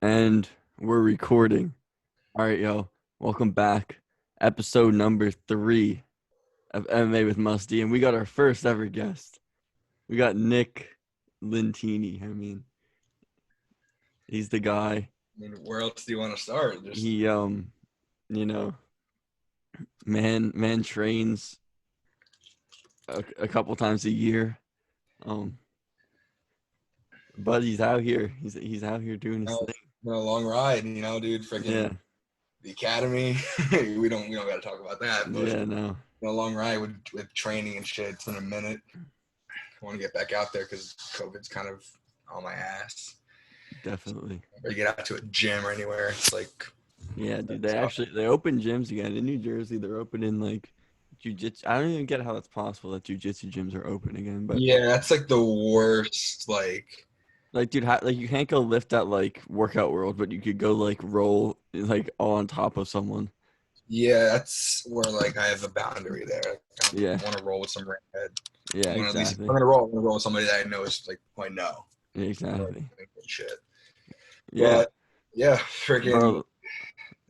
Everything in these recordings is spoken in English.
And we're recording. All right, yo. Welcome back. Episode number 3 of MMA with Musty. And we got our first ever guest. We got Nick Lentini. He's the guy. Where else do you want to start? He you know, man trains a couple times a year. But he's out here. He's out here doing his thing. Been a long ride, dude. Freaking Yeah. the academy. we don't got to talk about that. But Yeah, no. Been a long ride with training and shit. It's been a minute. I want to get back out there because COVID's kind of on my ass. Definitely. Or get out to a gym or anywhere. It's like, yeah, dude. They open gyms again in New Jersey. They're opening like jujitsu. I don't even get how that's possible that jujitsu gyms are open again. But yeah, that's like the worst. Like, dude, like you can't go lift at like Workout World, but you could go like roll like all on top of someone. Yeah, that's where like I have a boundary there. Yeah. I want to roll with some redhead. Yeah, exactly. I'm gonna roll with somebody that I know is like who I know. Yeah, exactly. Shit. Yeah. But, yeah, freaking. Bro,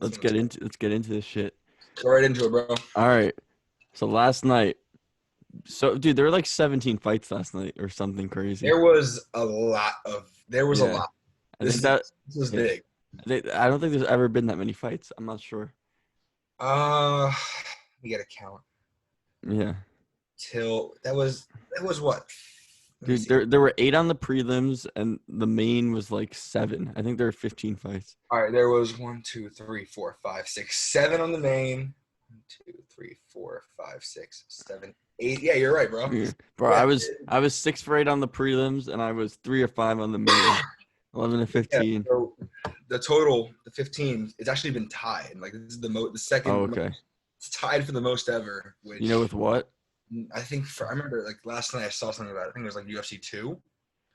let's get into this shit. Go right into it, bro. All right. So last night, dude, there were like 17 fights last night or something crazy. There was a lot. This was big. I don't think there's ever been that many fights. I'm not sure. We gotta count. Yeah. Till that was what? Dude, there were 8 on the prelims, and the main was like 7. I think there were 15 fights. All right, there was 1, 2, 3, 4, 5, 6, 7 on the main. 1, 2, 3, 4, 5, 6, 7, 8. Yeah, you're right, bro. Yeah. Bro, yeah. I was 6 for 8 on the prelims, and I was 3 or 5 on the main. 11 to 15. Yeah, so the total, the 15, it's actually been tied. Like this is the second. Oh, okay. It's tied for the most ever. Which, you know with what? I think I remember like last night I saw something about it. I think it was like UFC 2.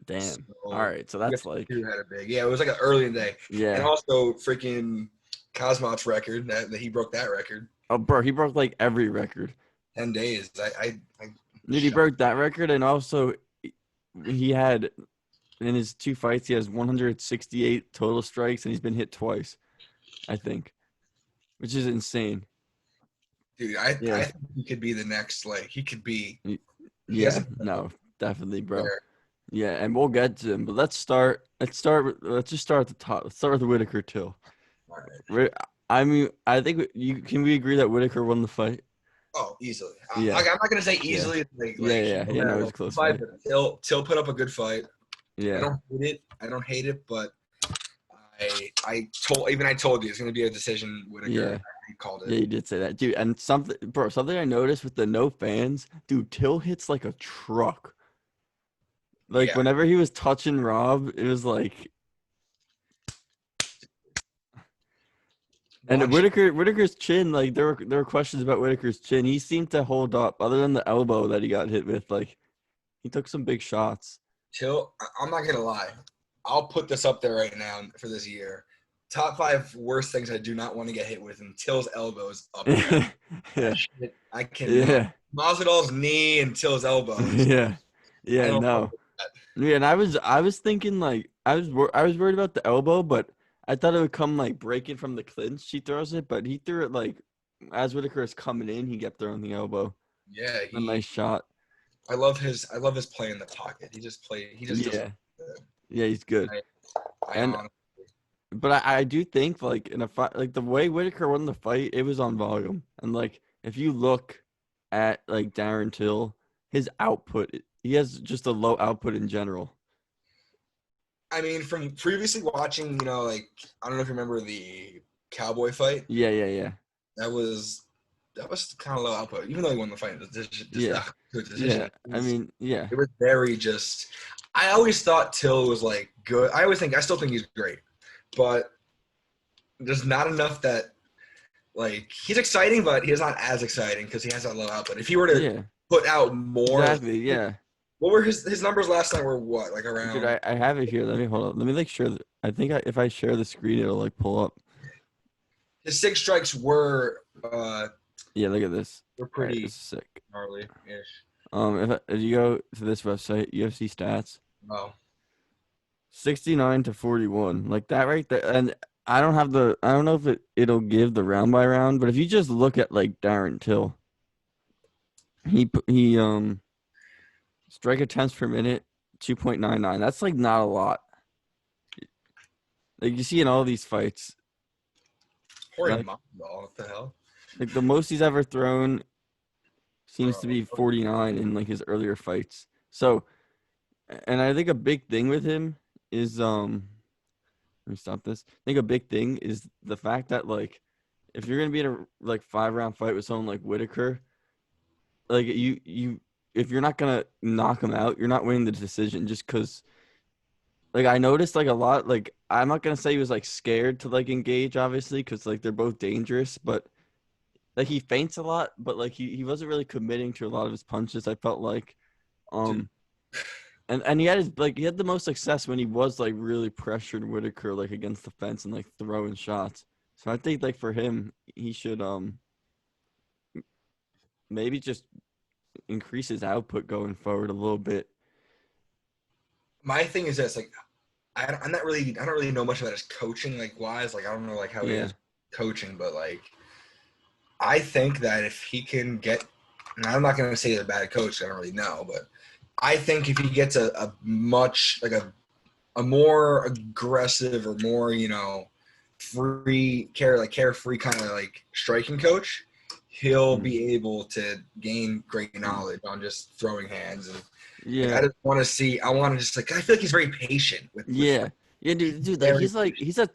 Damn. So, all right, so that's UFC like 2 had a big. Yeah, it was like an early in the day. Yeah. And also freaking Khamzat's record that he broke that record. Oh, bro, he broke like every record. 10 days. Dude, he broke that record, and also he had in his 2 fights he has 168 total strikes, and he's been hit twice, I think, which is insane. Dude, I think he could be the next. Like he could be. Yeah, no, definitely, bro. There. Yeah, and we'll get to him, but let's just start at the top. Let's start with Whittaker Till. All right. I mean, I think can we agree that Whittaker won the fight? Oh, easily. Yeah. I'm not gonna say easily. Yeah. No, it was a close fight. Till put up a good fight. Yeah. I don't hate it, but I told you it's gonna be a decision. Whittaker. Yeah. He called it. Yeah, you did say that, dude. And something I noticed with the no fans, dude. Till hits like a truck. Like whenever he was touching Rob, it was like. And Whittaker's chin, like there were questions about Whittaker's chin. He seemed to hold up, other than the elbow that he got hit with. Like he took some big shots. Till, I'm not gonna lie, I'll put this up there right now for this year. Top 5 worst things I do not want to get hit with, and Till's elbows up there. Yeah. I can't. Yeah. Masvidal's knee and Till's elbows. Yeah. Yeah. No. Yeah, and I was thinking like I was worried about the elbow, but I thought it would come like breaking from the clinch. She throws it, but he threw it like as Whittaker is coming in, he kept throwing the elbow. Yeah, a nice shot. I love his play in the pocket. He just yeah, he's good. But I do think like in a fight, like the way Whittaker won the fight, it was on volume. And like if you look at like Darren Till, his output, he has just a low output in general. I mean, from previously watching, like I don't know if you remember the Cowboy fight. Yeah. That was kind of low output, even though he won the fight. Yeah. I mean, yeah. It was very just. I always thought Till was like good. I still think he's great, but there's not enough that like he's exciting, but he's not as exciting because he has that low output. If he were to put out more, exactly, yeah. What were his numbers last night? Were what, like around? Dude, I have it here. Let me hold up. Let me like share. I think if I share the screen, it'll like pull up. His 6 strikes were. Yeah, look at this. They're pretty sick. Gnarly-ish. If you go to this website, UFC stats. Oh. 69-41, like that right there. And I don't know if it'll give the round by round, but if you just look at like Darren Till, he strike attempts per minute 2.99. That's like not a lot. Like you see in all these fights, like What the hell? like the most he's ever thrown seems to Bro. be 49 in like his earlier fights. So, and I think a big thing with him is let me stop this. I think a big thing is the fact that like if you're gonna be in a like 5-round fight with someone like Whittaker, like you if you're not gonna knock him out, you're not winning the decision just because like I noticed like a lot like I'm not gonna say he was like scared to like engage obviously because like they're both dangerous, but like he feints a lot, but like he wasn't really committing to a lot of his punches. I felt like Dude. um and he had his like he had the most success when he was like really pressured Whittaker like against the fence and like throwing shots. So I think like for him, he should maybe just increase his output going forward a little bit. My thing is this, like, I don't really know much about his coaching, like wise. Like, I don't know like how he Yeah. is coaching, but like, I think that if he can get, and I'm not gonna say he's a bad coach, I don't really know, but I think if he gets a much like a more aggressive or more carefree kind of like striking coach, he'll Mm. be able to gain great knowledge on just throwing hands and like Yeah. I want to just like I feel like he's very patient with Yeah. Yeah, dude, very like he's a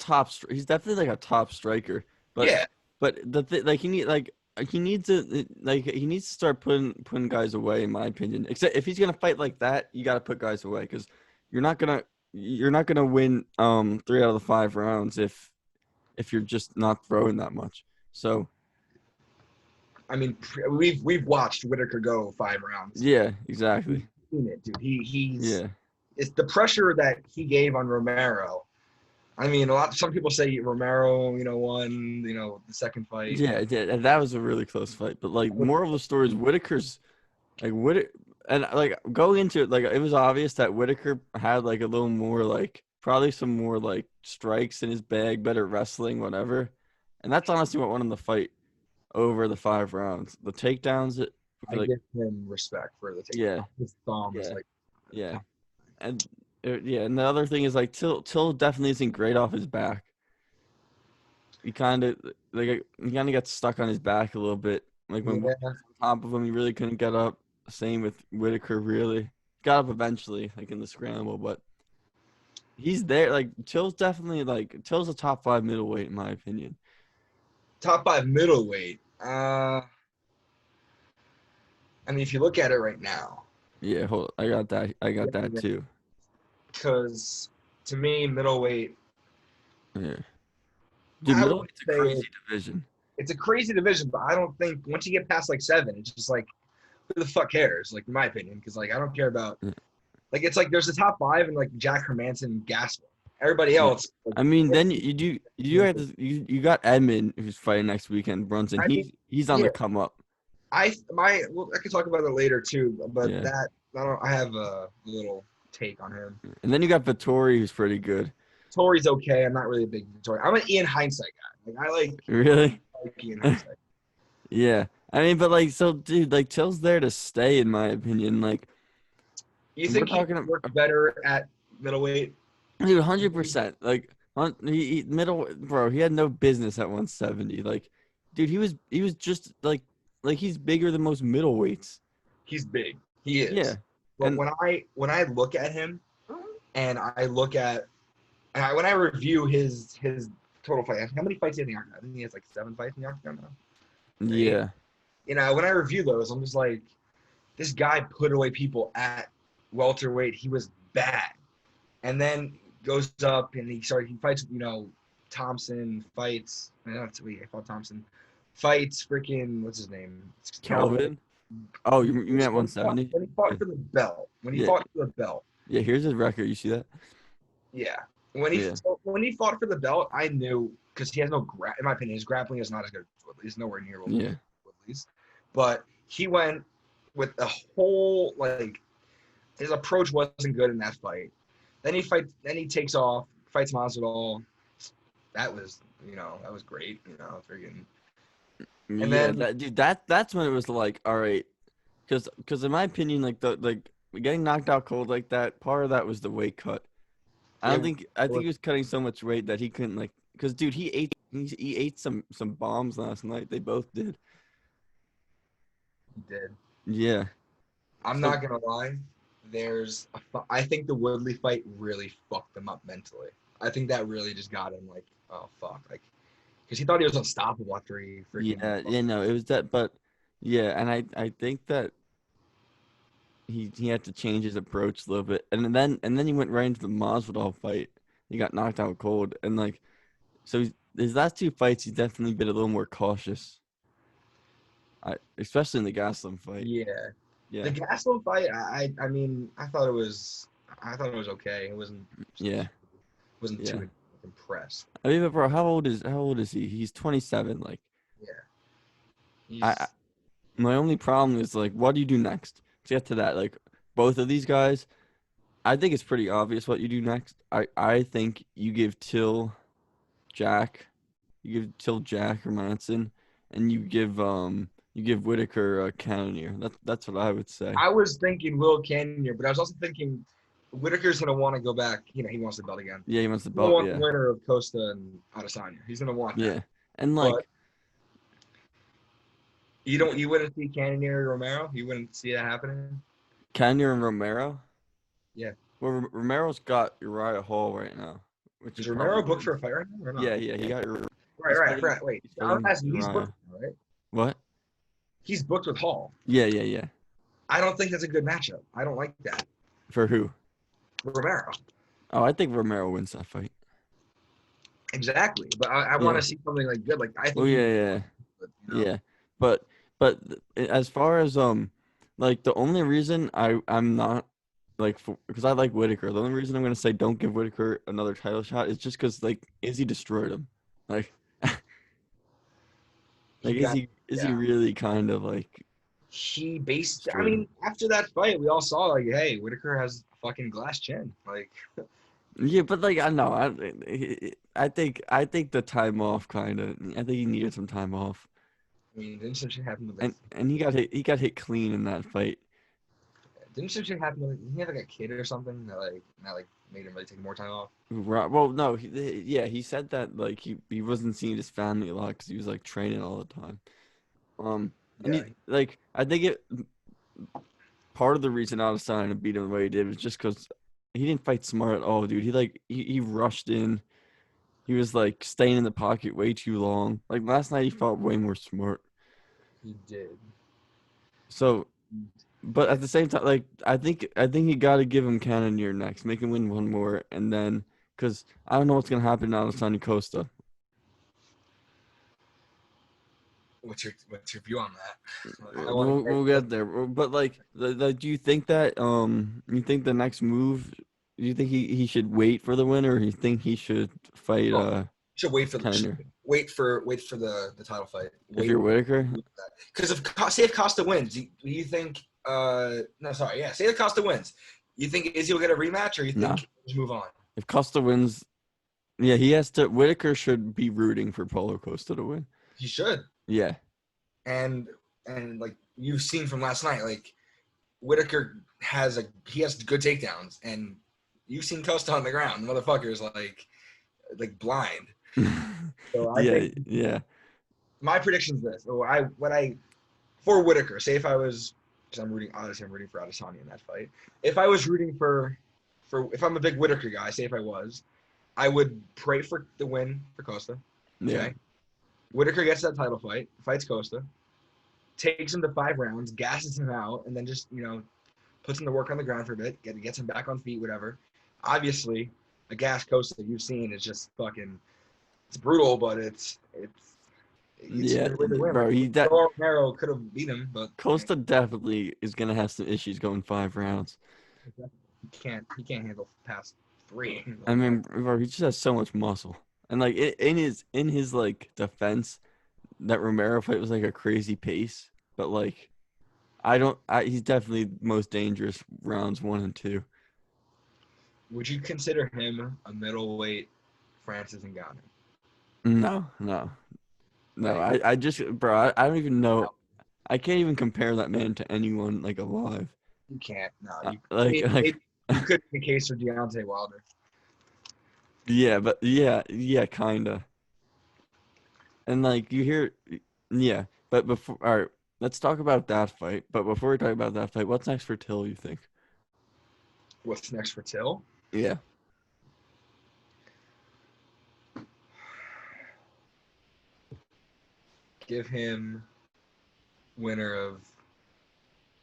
he's definitely like a top striker. But yeah. like he needs to like he needs to start putting guys away in my opinion. Except if he's gonna fight like that, you got to put guys away because you're not gonna you're not gonna win 3 out of the 5 rounds if you're just not throwing that much. So I mean, we've watched Whittaker go 5 rounds. yeah, We've exactly. seen it, dude. He's Yeah. it's the pressure that he gave on Romero. I mean, some people say Romero, won, the second fight. Yeah, yeah, and that was a really close fight. But like moral of the story is Whitaker's like Whitaker and like going into it, like it was obvious that Whitaker had like a little more like probably some more like strikes in his bag, better wrestling, whatever. And that's honestly what won him the fight over the 5 rounds. The takedowns, I like give him respect for the yeah, takedown. His thumb is yeah, like, yeah, and yeah. And the other thing is like Till definitely isn't great off his back. He kind of gets stuck on his back a little bit. Like when Whitaker yeah. was on top of him, he really couldn't get up. Same with Whitaker, really got up eventually, like in the scramble, but he's there. Like Till's a top 5 middleweight in my opinion. Top 5 middleweight. I mean, if you look at it right now, Yeah, hold. I got that. I got that too. because to me, middleweight, Yeah, dude, I would middleweight's a say crazy division. it's a crazy division, but I don't think once you get past like 7, it's just like who the fuck cares? Like in my opinion, because like I don't care about Yeah. like it's like there's the top 5 and like Jack Hermanson, Gaston. Everybody Yeah. else. Like, I mean, then you have this, you got Edmund who's fighting next weekend. Brunson, I mean, he's on yeah, the come up. I could talk about it later too, but Yeah, I have a little take on him. and then you got Vittori who's pretty good. Tori's okay. I'm not really a big Tori. I'm an Ian Hindsight guy. Like Really? I like Ian Hindsight. Yeah. I mean, but like, so dude, like Till's there to stay, in my opinion. Like, You we're think he talking, worked better at middleweight? dude, 100%. Like, he middle, bro, he had no business at 170. Like, dude, he was just like he's bigger than most middleweights. He's big. He Yeah. is. But And when I look at him and when I review his total fight, how many fights do you think? I think he has like 7 fights in the octagon now. Or 8. yeah. When I review those, I'm just like, this guy put away people at welterweight. He was bad, and then goes up and he fights. Thompson fights. I fought Thompson. Fights freaking what's his name? Kelvin. Oh, you meant 170? When he fought for the belt. When he Yeah. fought for the belt. Yeah, here's his record. You see that? Yeah. When he fought for the belt, I knew because he has no in my opinion, his grappling is not as good as Woodley's, nowhere near Woodley's. But he went with a whole his approach wasn't good in that fight. Then he takes off, fights Masvidal. That was great. Freaking. And Yeah, then that's when it was like, all right, because in my opinion, like getting knocked out cold like that, part of that was the weight cut. it, I think he was cutting so much weight that he couldn't like, because dude, he ate some bombs last night. They both did. he did. Yeah. I'm So not gonna lie. I think the Woodley fight really fucked him up mentally. I think that really just got him like, oh fuck, like, because he thought he was unstoppable after he freaking. yeah, no, it was that, but yeah, and I think that he had to change his approach a little bit, and then he went right into the Masvidal fight. He got knocked out cold, and like so his last two fights, he's definitely been a little more cautious. Especially in the Gaslam fight. Yeah, the Yeah, Gastelum fight. I mean, I thought it was okay. It yeah, wasn't yeah. too impressed. I mean, but bro, how old is he? He's 27. Like, Yeah, I he's my only problem is like, what do you do next? To get to that, like, both of these guys, I think it's pretty obvious what you do next. I think Jack, you give Till Jack or Manson, and you give Whittaker a Cannonier. That's what I would say. I was thinking Will Cannonier, but I was also thinking Whitaker's gonna want to go back. He wants the belt again. Yeah, he wants the He's gonna belt. want the Yeah, winner of Costa and Adesanya. He's gonna want that. yeah, and But like, you wouldn't see Cannonier or Romero. You wouldn't see that happening. Cannonier and Romero. Yeah. Well, Romero's got Uriah Hall right now, which he Is probably Romero booked wins. for a fight right now or not? Yeah, he got. Right, right. I forgot. Wait, He's I'm fighting asking. He's booked, Uriah. right? What? He's booked with Hall. Yeah. I don't think that's a good matchup. I don't like that. For who? Romero. Oh, I think Romero wins that fight. Exactly. But I want Yeah. to see something like good. Like I Well, think he, yeah. you know, Yeah. But as far as like the only reason I'm not like because I like Whittaker. The only reason I'm gonna say don't give Whittaker another title shot is just because like Izzy destroyed him. Like he got is he yeah. really kind of like He based. I destroyed him? mean, after that fight, we all saw like, hey, Whitaker has a fucking glass chin. Like, Yeah, but like I know I think the time off kind of I think he needed some time off. I mean, didn't some shit happen with like, And he got hit clean in that fight. didn't some shit happen with? He had like a kid or something that made him really take more time off. Well, no, yeah, he said that like he wasn't seeing his family a lot because he was like training all the time. And Yeah, he like I think it part of the reason Adesanya beat him the way he did was just because he didn't fight smart at all, dude. He rushed in. He was like staying in the pocket way too long. Like last night, he fought way more smart. he did. So, but at the same time, like I think you got to give him Cannonier next, make him win one more, and then because I don't know what's gonna happen now to Sonny Costa. What's your view on that? I want We'll get there, but like, do you think that you think the next move? Do you think he should wait for the winner, or you think he should fight to should Cannonier? wait for the title fight. If Wait you're Whitaker, because if Costa wins, do you think? No, sorry, yeah. Say if Costa wins, you think Izzy will get a rematch, or you nah. think just move on? If Costa wins, yeah, he has to. Whitaker should be rooting for Paulo Costa to win. He should. Yeah, And like you've seen from last night, like Whitaker has good takedowns, and you've seen Costa on the ground. The motherfucker's like blind. So I think yeah. my prediction is this. So for Whitaker, say if I was, because obviously I'm rooting for Adesanya in that fight. If I was rooting for if I'm a big Whitaker guy, say if I was, I would pray for the win for Costa. Okay. Yeah. Whitaker gets that title fight, fights Costa, takes him to 5 rounds, gasses him out, and then just, puts him to work on the ground for a bit, gets him back on feet, whatever. Obviously, a gas Costa that you've seen is just fucking, it's brutal, but it's Yeah, a way to win. bro. Romero could have beat him, but Costa definitely is gonna have some issues going 5 rounds. he can't handle past 3. I mean, bro, he just has so much muscle, and like in his like defense, that Romero fight was like a crazy pace, but like he's definitely most dangerous rounds 1 and 2. Would you consider him a middleweight Francis Ngannou? No. Like, I just, bro, I don't even know. I can't even compare that man to anyone like alive. you can't. No, Like, you could make a case for Deontay Wilder. yeah, but yeah, kinda. And like you hear, yeah, but before, all right, let's talk about that fight. But before we talk about that fight, what's next for Till? You think? What's next for Till? Yeah, Give him winner of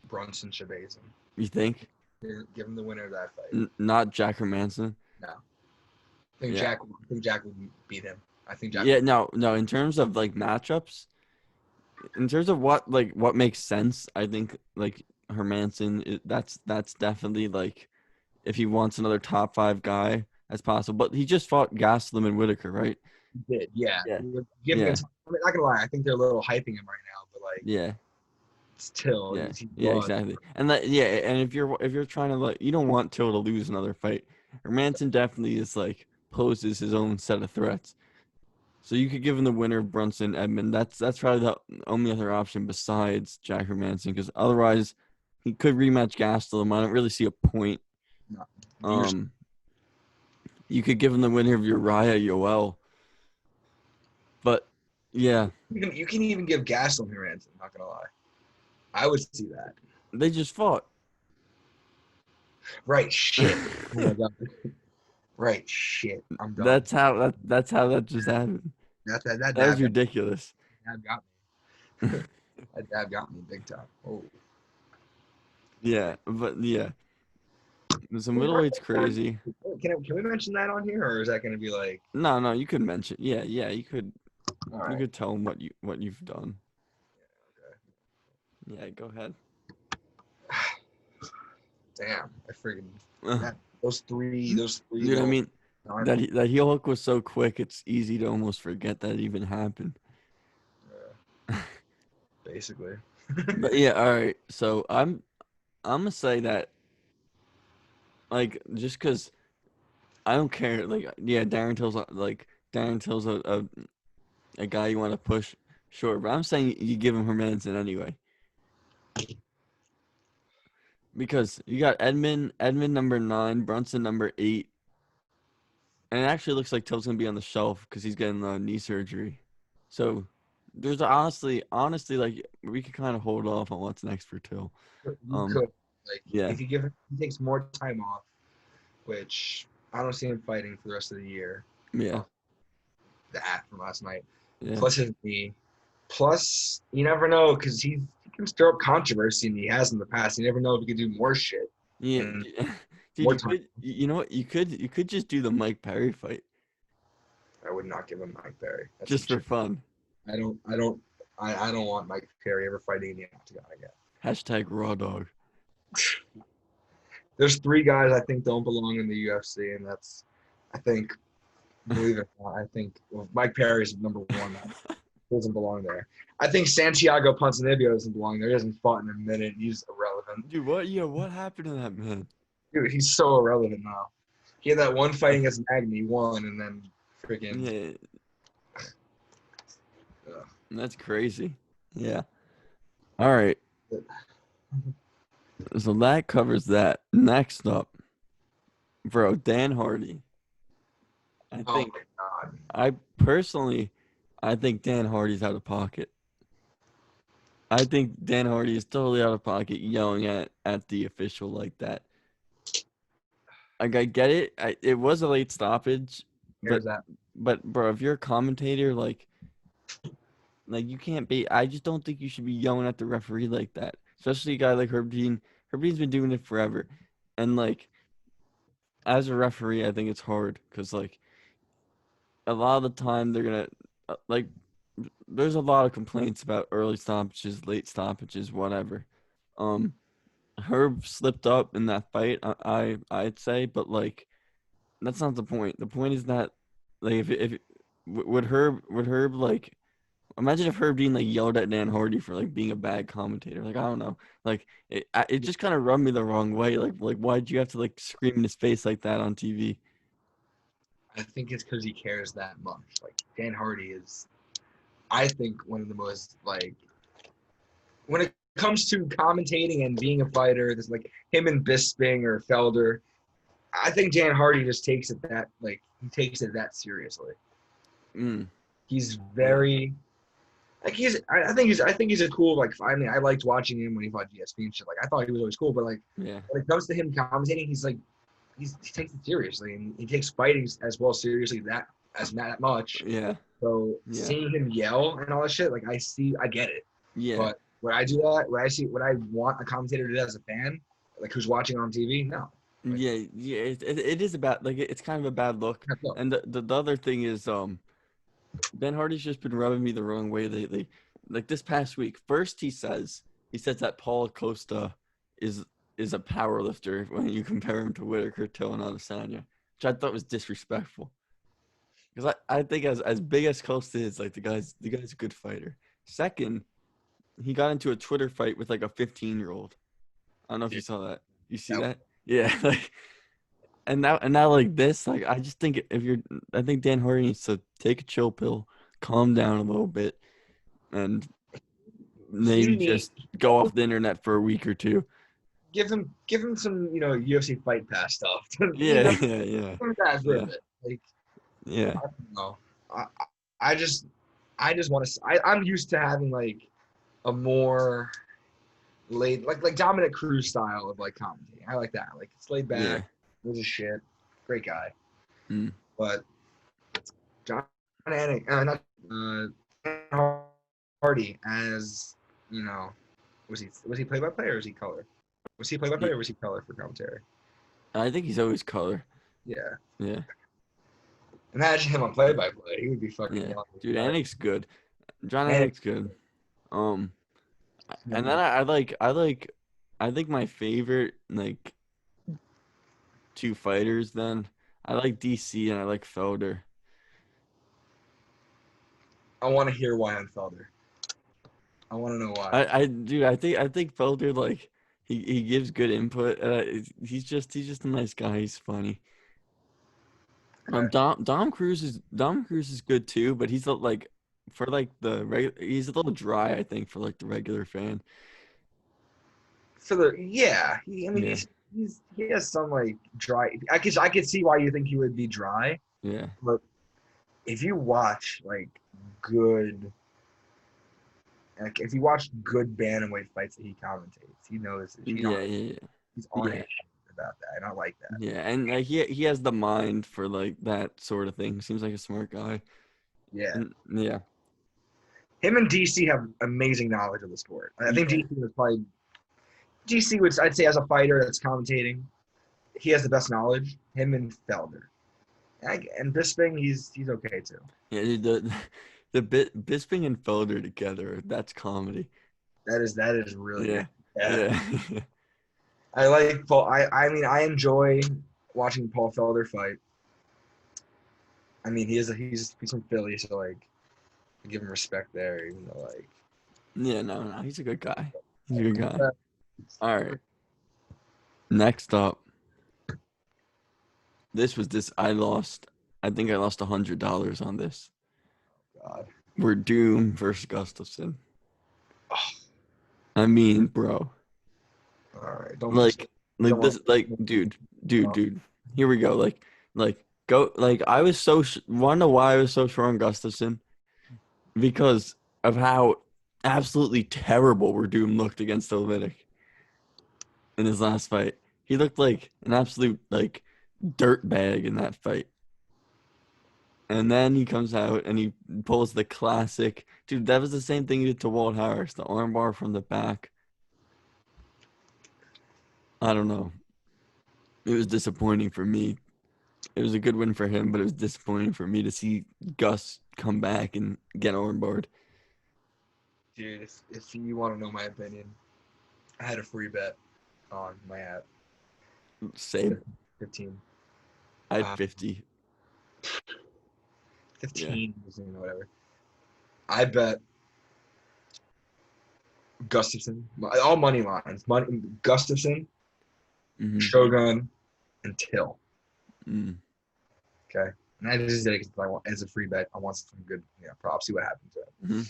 Brunson Shabazin. you think? Give him the winner of that fight. Not Jack Hermanson. No, Yeah, I think Jack would beat him. I think Jack. yeah, no. In terms of like matchups, in terms of what makes sense, I think like Hermanson. That's definitely like if he wants another top 5 guy as possible. But he just fought Gastelum and Whittaker, right? Did yeah. Yeah, Giving him. yeah, I'm not gonna lie. I think they're a little hyping him right now, but like yeah. still, Yeah, he's yeah, lost. exactly. And that, yeah, and if you're trying to like, you don't want Till to lose another fight. Hermanson definitely is like poses his own set of threats. So you could give him the winner of Brunson Edmond. That's probably the only other option besides Jack Hermanson, because otherwise he could rematch Gastelum. I don't really see a point. No, Um, you could give him the winner of Uriah Yoel, but yeah, you can even give Gastelum here, Ransom. Not gonna lie, I would see that. they just fought. Right, shit. Oh my god. Right, shit. I'm done. That's how that just happened. That That was dab, ridiculous. dab got me. That dab got me big time. Oh. Yeah, but yeah. So middleweight's crazy. Can we mention that on here, or is that gonna be like? No, you could mention. Yeah, you All you right. could tell them what you've done. Yeah, go ahead. Damn, I freaking Uh, that those three Dude, I little. mean that heel hook was so quick, it's easy to almost forget that it even happened. Basically. But yeah, all right. So I'm gonna say that like just because I don't care. Like yeah, Darren Till's a guy you want to push, sure. But I'm saying you give him Hermanson anyway. Because you got Edmund number 9, Brunson number 8, and it actually looks like Till's gonna be on the shelf because he's getting knee surgery. So there's honestly, like we could kind of hold off on what's next for Till. You could like Yeah, if you he takes more time off, which I don't see him fighting for the rest of the year. yeah, Oh, that from last night. yeah, Plus his knee. Plus, you never know because he can stir up controversy and he has in the past. You never know if he can do more shit yeah. and Dude, more you time. could, you know what? You could just do the Mike Perry fight I would not give him Mike Perry. That's a just for joke. fun. I don't want Mike Perry ever fighting in the octagon again. Hashtag raw dog. There's 3 guys I think don't belong in the UFC, and that's I think believe it or not, I think Mike Perry is number 1. Doesn't belong there. I think Santiago Ponzinibbio doesn't belong there. He hasn't fought in a minute. He's irrelevant. Dude, what? Yeah, what happened to that man? Dude, he's so irrelevant now. He had that one fight against Magny, won, and then freaking. Yeah, that's crazy. Yeah. All right. So that covers that. Next up, bro, Dan Hardy. I Oh think my god. I personally, I think Dan Hardy's out of pocket. I think Dan Hardy is totally out of pocket yelling at the official like that. Like I get it. It was a late stoppage, Here's but that. bro, if you're a commentator, like you can't be. I just don't think you should be yelling at the referee like that, especially a guy like Herb Dean. Herb Dean's been doing it forever, and like as a referee, I think it's hard because like a lot of the time they're gonna like there's a lot of complaints about early stoppages, late stoppages, whatever. Um, Herb slipped up in that fight. I'd say, but like that's not the point. The point is that like if would Herb like imagine if Herb Dean like yelled at Dan Hardy for like being a bad commentator. Like I don't know. Like it just kind of rubbed me the wrong way. Like why'd you have to like scream in his face like that on TV? I think it's because he cares that much. Like Dan Hardy is, I think, one of the most like when it comes to commentating and being a fighter. There's like him and Bisping or Felder. I think Dan Hardy just takes it that like he takes it that seriously. Mm, He's yeah, very like I think he's a cool like I mean I liked watching him when he fought GSP and shit. Like I thought he was always cool, but like yeah, when it comes to him commentating, he's like he takes it seriously and he takes fighting as well seriously that much. yeah, So yeah, seeing him yell and all that shit, like I get it. yeah. But when I do that, when I want a commentator to do that as a fan, like who's watching on TV, no. Like, Yeah, yeah, it is about like it's kind of a bad look. that's up. And the other thing is Ben Hardy's just been rubbing me the wrong way lately. Like this past week, first he says that Paul Costa is is a power lifter when you compare him to Whittaker Till and Adesanya, which I thought was disrespectful. Because I think as big as Costa is, like the guy's a good fighter. Second, he got into a Twitter fight with like a 15-year-old. I don't know if Yeah. you saw that. You see That, that? Yeah, like and now like this, like I just think if you're, I think Dan Hardy needs to take a chill pill, calm down a little bit, and you maybe need just go off the internet for a week or two. give him some UFC fight pass stuff. You Yeah, know, yeah, yeah, give him that for a yeah, bit. Like yeah, I don't know. I just want to. I'm used to having like a more laid like Dominic Cruz style of like commentating. I like that. Like it's laid yeah. back, was a shit, great guy. Mm. But John Anik, not Hardy as you know, was he play by play or was he color? Was he play by play or was he color for commentary? I think he's always color. Yeah. Yeah, Imagine him on play by play. He would be fucking yeah, yelling. dude, Anik's good. John Anik, Anik's good. Um, and then I think my favorite like two fighters. Then I like DC and I like Felder. I want to hear why on Felder. I want to know why. Dude, I think Felder like he gives good input. He's just a nice guy. He's funny. Okay. Dom Cruz is good too, but he's like for like he's a little dry. I think for like the regular fan. For the yeah, I mean Yeah, he has some like dry. I could see why you think he would be dry, yeah, but if you watch good if you watch good bantamweight fights that he commentates, he knows yeah, yeah, he's yeah, on yeah, his shit about that, and I like that. yeah. And like he has the mind for like that sort of thing. Seems like a smart guy. Yeah, And yeah, him and DC have amazing knowledge of the sport. I think yeah, DC would I'd say as a fighter that's commentating, he has the best knowledge. Him and Felder, and Bisping, he's okay too. yeah. Dude, Bisping and Felder together. That's comedy. That is really good. Yeah, Yeah. yeah, I like Paul. I mean, I enjoy watching Paul Felder fight. I mean, he's from Philly, so like, I give him respect there, even though yeah. No, he's a good guy. He's a good guy. uh, All right. Next up, this. I think I lost $100 on this. God. Werdum versus Gustaffson. Oh, I mean, bro, all right, don't get like, started. Don't want. dude. Here we go. Go. Like, I was so. Wanna know why I was so sure on Gustafson? Because of how absolutely terrible Werdum looked against Olenek in his last fight. He looked like an absolute like dirt bag in that fight. And then he comes out and he pulls the classic. Dude, that was the same thing he did to Walt Harris, the armbar from the back. I don't know. It was disappointing for me. It was a good win for him, but it was disappointing for me to see Gus come back and get armbarred. Dude, if you want to know my opinion, I had a free bet on my app. Same. 15. I had Uh, 50. Yeah. 15, whatever. I bet Gustaffson, all money lines. Gustaffson, Mm-hmm. Shogun, and Till. Mm. Okay. And I just did it because I want as a free bet. I want some good props. See what happens to it. Mm-hmm.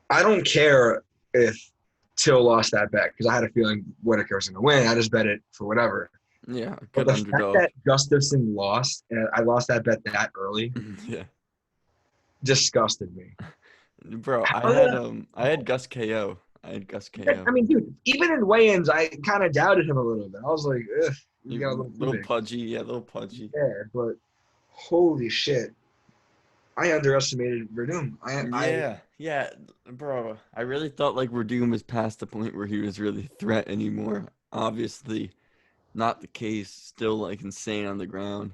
I don't care if Till lost that bet because I had a feeling Whittaker was going to win. I just bet it for whatever. Yeah, But good the fact underdog. that Gustafson lost and I lost that bet that early Yeah, disgusted me. bro. How did that? I had Gus KO. I had Gus I KO. mean, dude, even in weigh-ins, I kind of doubted him a little bit. I was like, ugh, he got a You little too little big pudgy, yeah, little pudgy. there. But holy shit, I underestimated Werdum. I Yeah, yeah, bro. I really thought like Werdum was past the point where he was really a threat anymore. Obviously, not the case. Still like insane on the ground.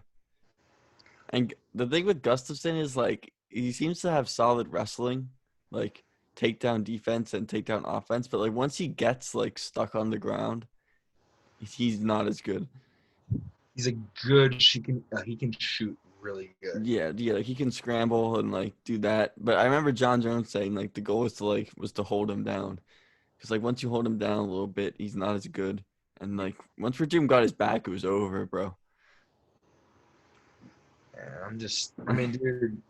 And the thing with Gustafson is like he seems to have solid wrestling, like takedown defense and takedown offense. But like once he gets like stuck on the ground, he's not as good. he's a good. He can shoot really good. Yeah, yeah, like he can scramble and like do that. But I remember John Jones saying like the goal was to hold him down. Because like once you hold him down a little bit, he's not as good. And like once Werdum got his back, it was over, bro. And I mean, dude,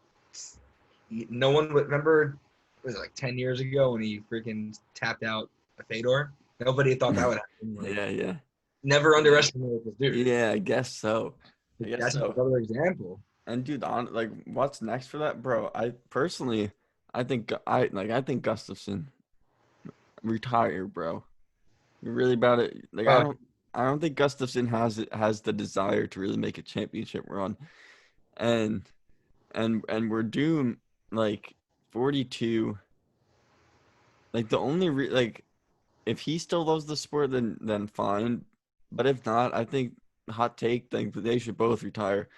no one would remember. Was it like 10 years ago when he freaking tapped out a Fedor? Nobody thought that would happen. Like, Yeah, yeah, never yeah, underestimated this dude. yeah. I guess so. I guess That's so. another example. And dude, on like what's next for that, bro? I personally, I think Gustafson retire, bro. You're really about it. Like Uh, I don't think Gustafson has the desire to really make a championship run. And and we're doomed like 42. Like the only like if he still loves the sport, then fine. But if not, I think hot take think that they should both retire.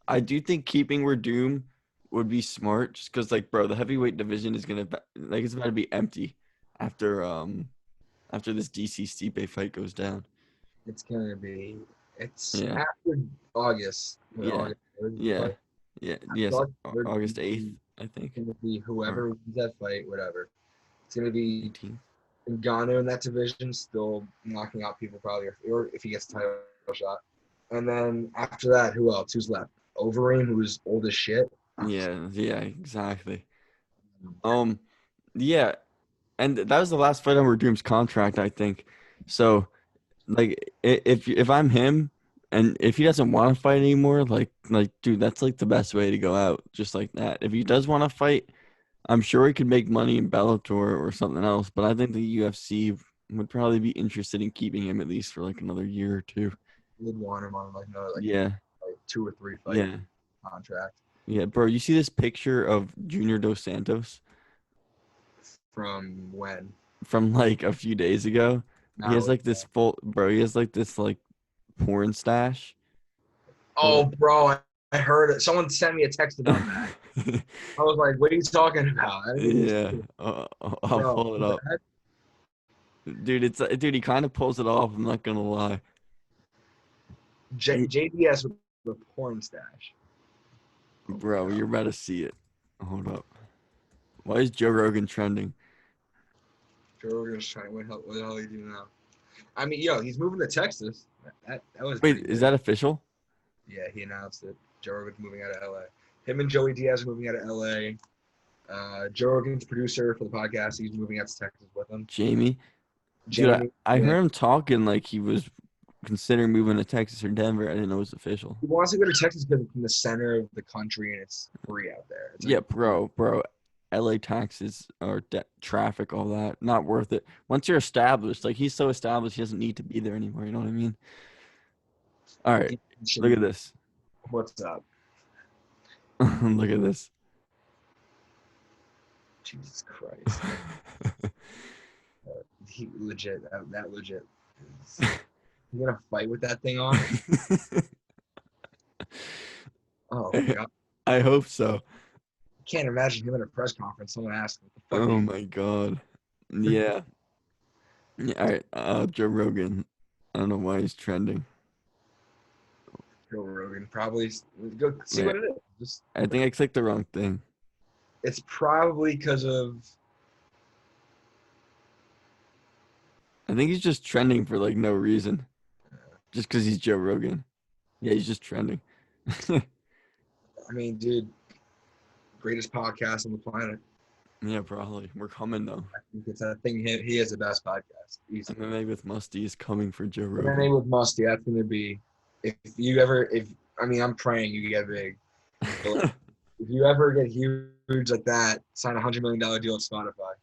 I do think keeping Werdum would be smart, just because like bro, the heavyweight division is like it's about to be empty after after this DC Stipe fight goes down. it's gonna be. It's Yeah, after August. yeah, August 3rd, the yeah, fight. yeah. After Yes, August 3rd, August 8th, I it's think, gonna be or whoever wins that fight, whatever. It's gonna be 18th. Ngannou in that division, still knocking out people probably, or if he gets a title shot. And then after that, who else? Who's left? Overeem, who's old as shit. Yeah, yeah, exactly. Um, yeah, and that was the last fight on Redoom's contract, I think. So, like, if I'm him, and if he doesn't want to fight anymore, like, dude, that's like the best way to go out, just like that. If he does want to fight, I'm sure he could make money in Bellator or something else. But I think the UFC would probably be interested in keeping him at least for like another year or two. Would want him on like another Yeah, like 2 or 3 fight yeah, contract yeah, bro. You see this picture of Junior Dos Santos from when? from like a few days ago? He has Now, like this full, bro. He has like this like porn stash. oh, bro, I heard it. Someone sent me a text about that. I was like, "What are you talking about?" I didn't even see Yeah, it. I'll Bro, pull it up, dude. Dude. He kind of pulls it off. I'm not gonna lie. JDS with the porn stash. Oh my Bro, god, you're about to see it. Hold up. Why is Joe Rogan trending? Joe Rogan's trying. What the hell are you doing now? I mean, yo, he's moving to Texas. That was Wait, pretty is big. that official? Yeah, he announced it. Joe Rogan's moving out of LA. Him and Joey Diaz are moving out of LA. Joe Rogan's producer for the podcast. He's moving out to Texas with him. Jamie? Dude, Jamie, I yeah. heard him talking like he was considering moving to Texas or Denver. I didn't know it was official. He wants to go to Texas because it's in the center of the country and it's free out there. It's like Yeah, bro. LA taxes or traffic, all that, not worth it. Once you're established, like he's so established, he doesn't need to be there anymore. You know what I mean? All right, look at this. what's up? Look at this. Jesus Christ. He legit, that legit. You gonna fight with that thing on? Oh my god. I hope so. Can't imagine him in a press conference. Someone asked, "What the fuck?" Oh my god. Yeah. Yeah. All right. Joe Rogan. I don't know why he's trending. Joe Rogan probably go see Wait, what it is. Just I think I clicked the wrong thing. It's probably because of. I think he's just trending for like no reason, just because he's Joe Rogan. Yeah, he's just trending. I mean, dude, greatest podcast on the planet. Yeah, probably. We're coming though. I think it's that thing. He is the best podcast. Easily. MMA with Musty is coming for Joe MMA Rogan. with Musty. That's gonna be. If I mean, I'm praying you get big. But like, if you ever get huge like that, sign $100 million deal with Spotify.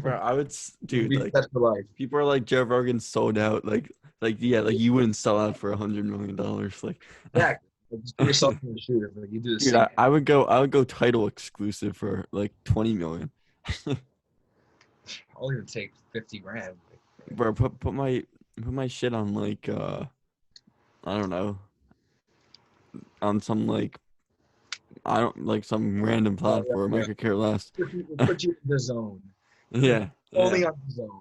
Bro, I would, dude, Be like set for life. people are like Joe Rogan sold out, like yeah, like you wouldn't sell out for $100 million, like. Yeah, just put yourself in the shoes. Like you do the Dude, same. I would go title exclusive for like 20 million. I'll even take 50 grand. Bro, put my shit on like I don't know, on some like I don't like some random Oh platform. yeah, I yeah. could care less. Put you in the zone. Yeah, Only yeah. on the zone.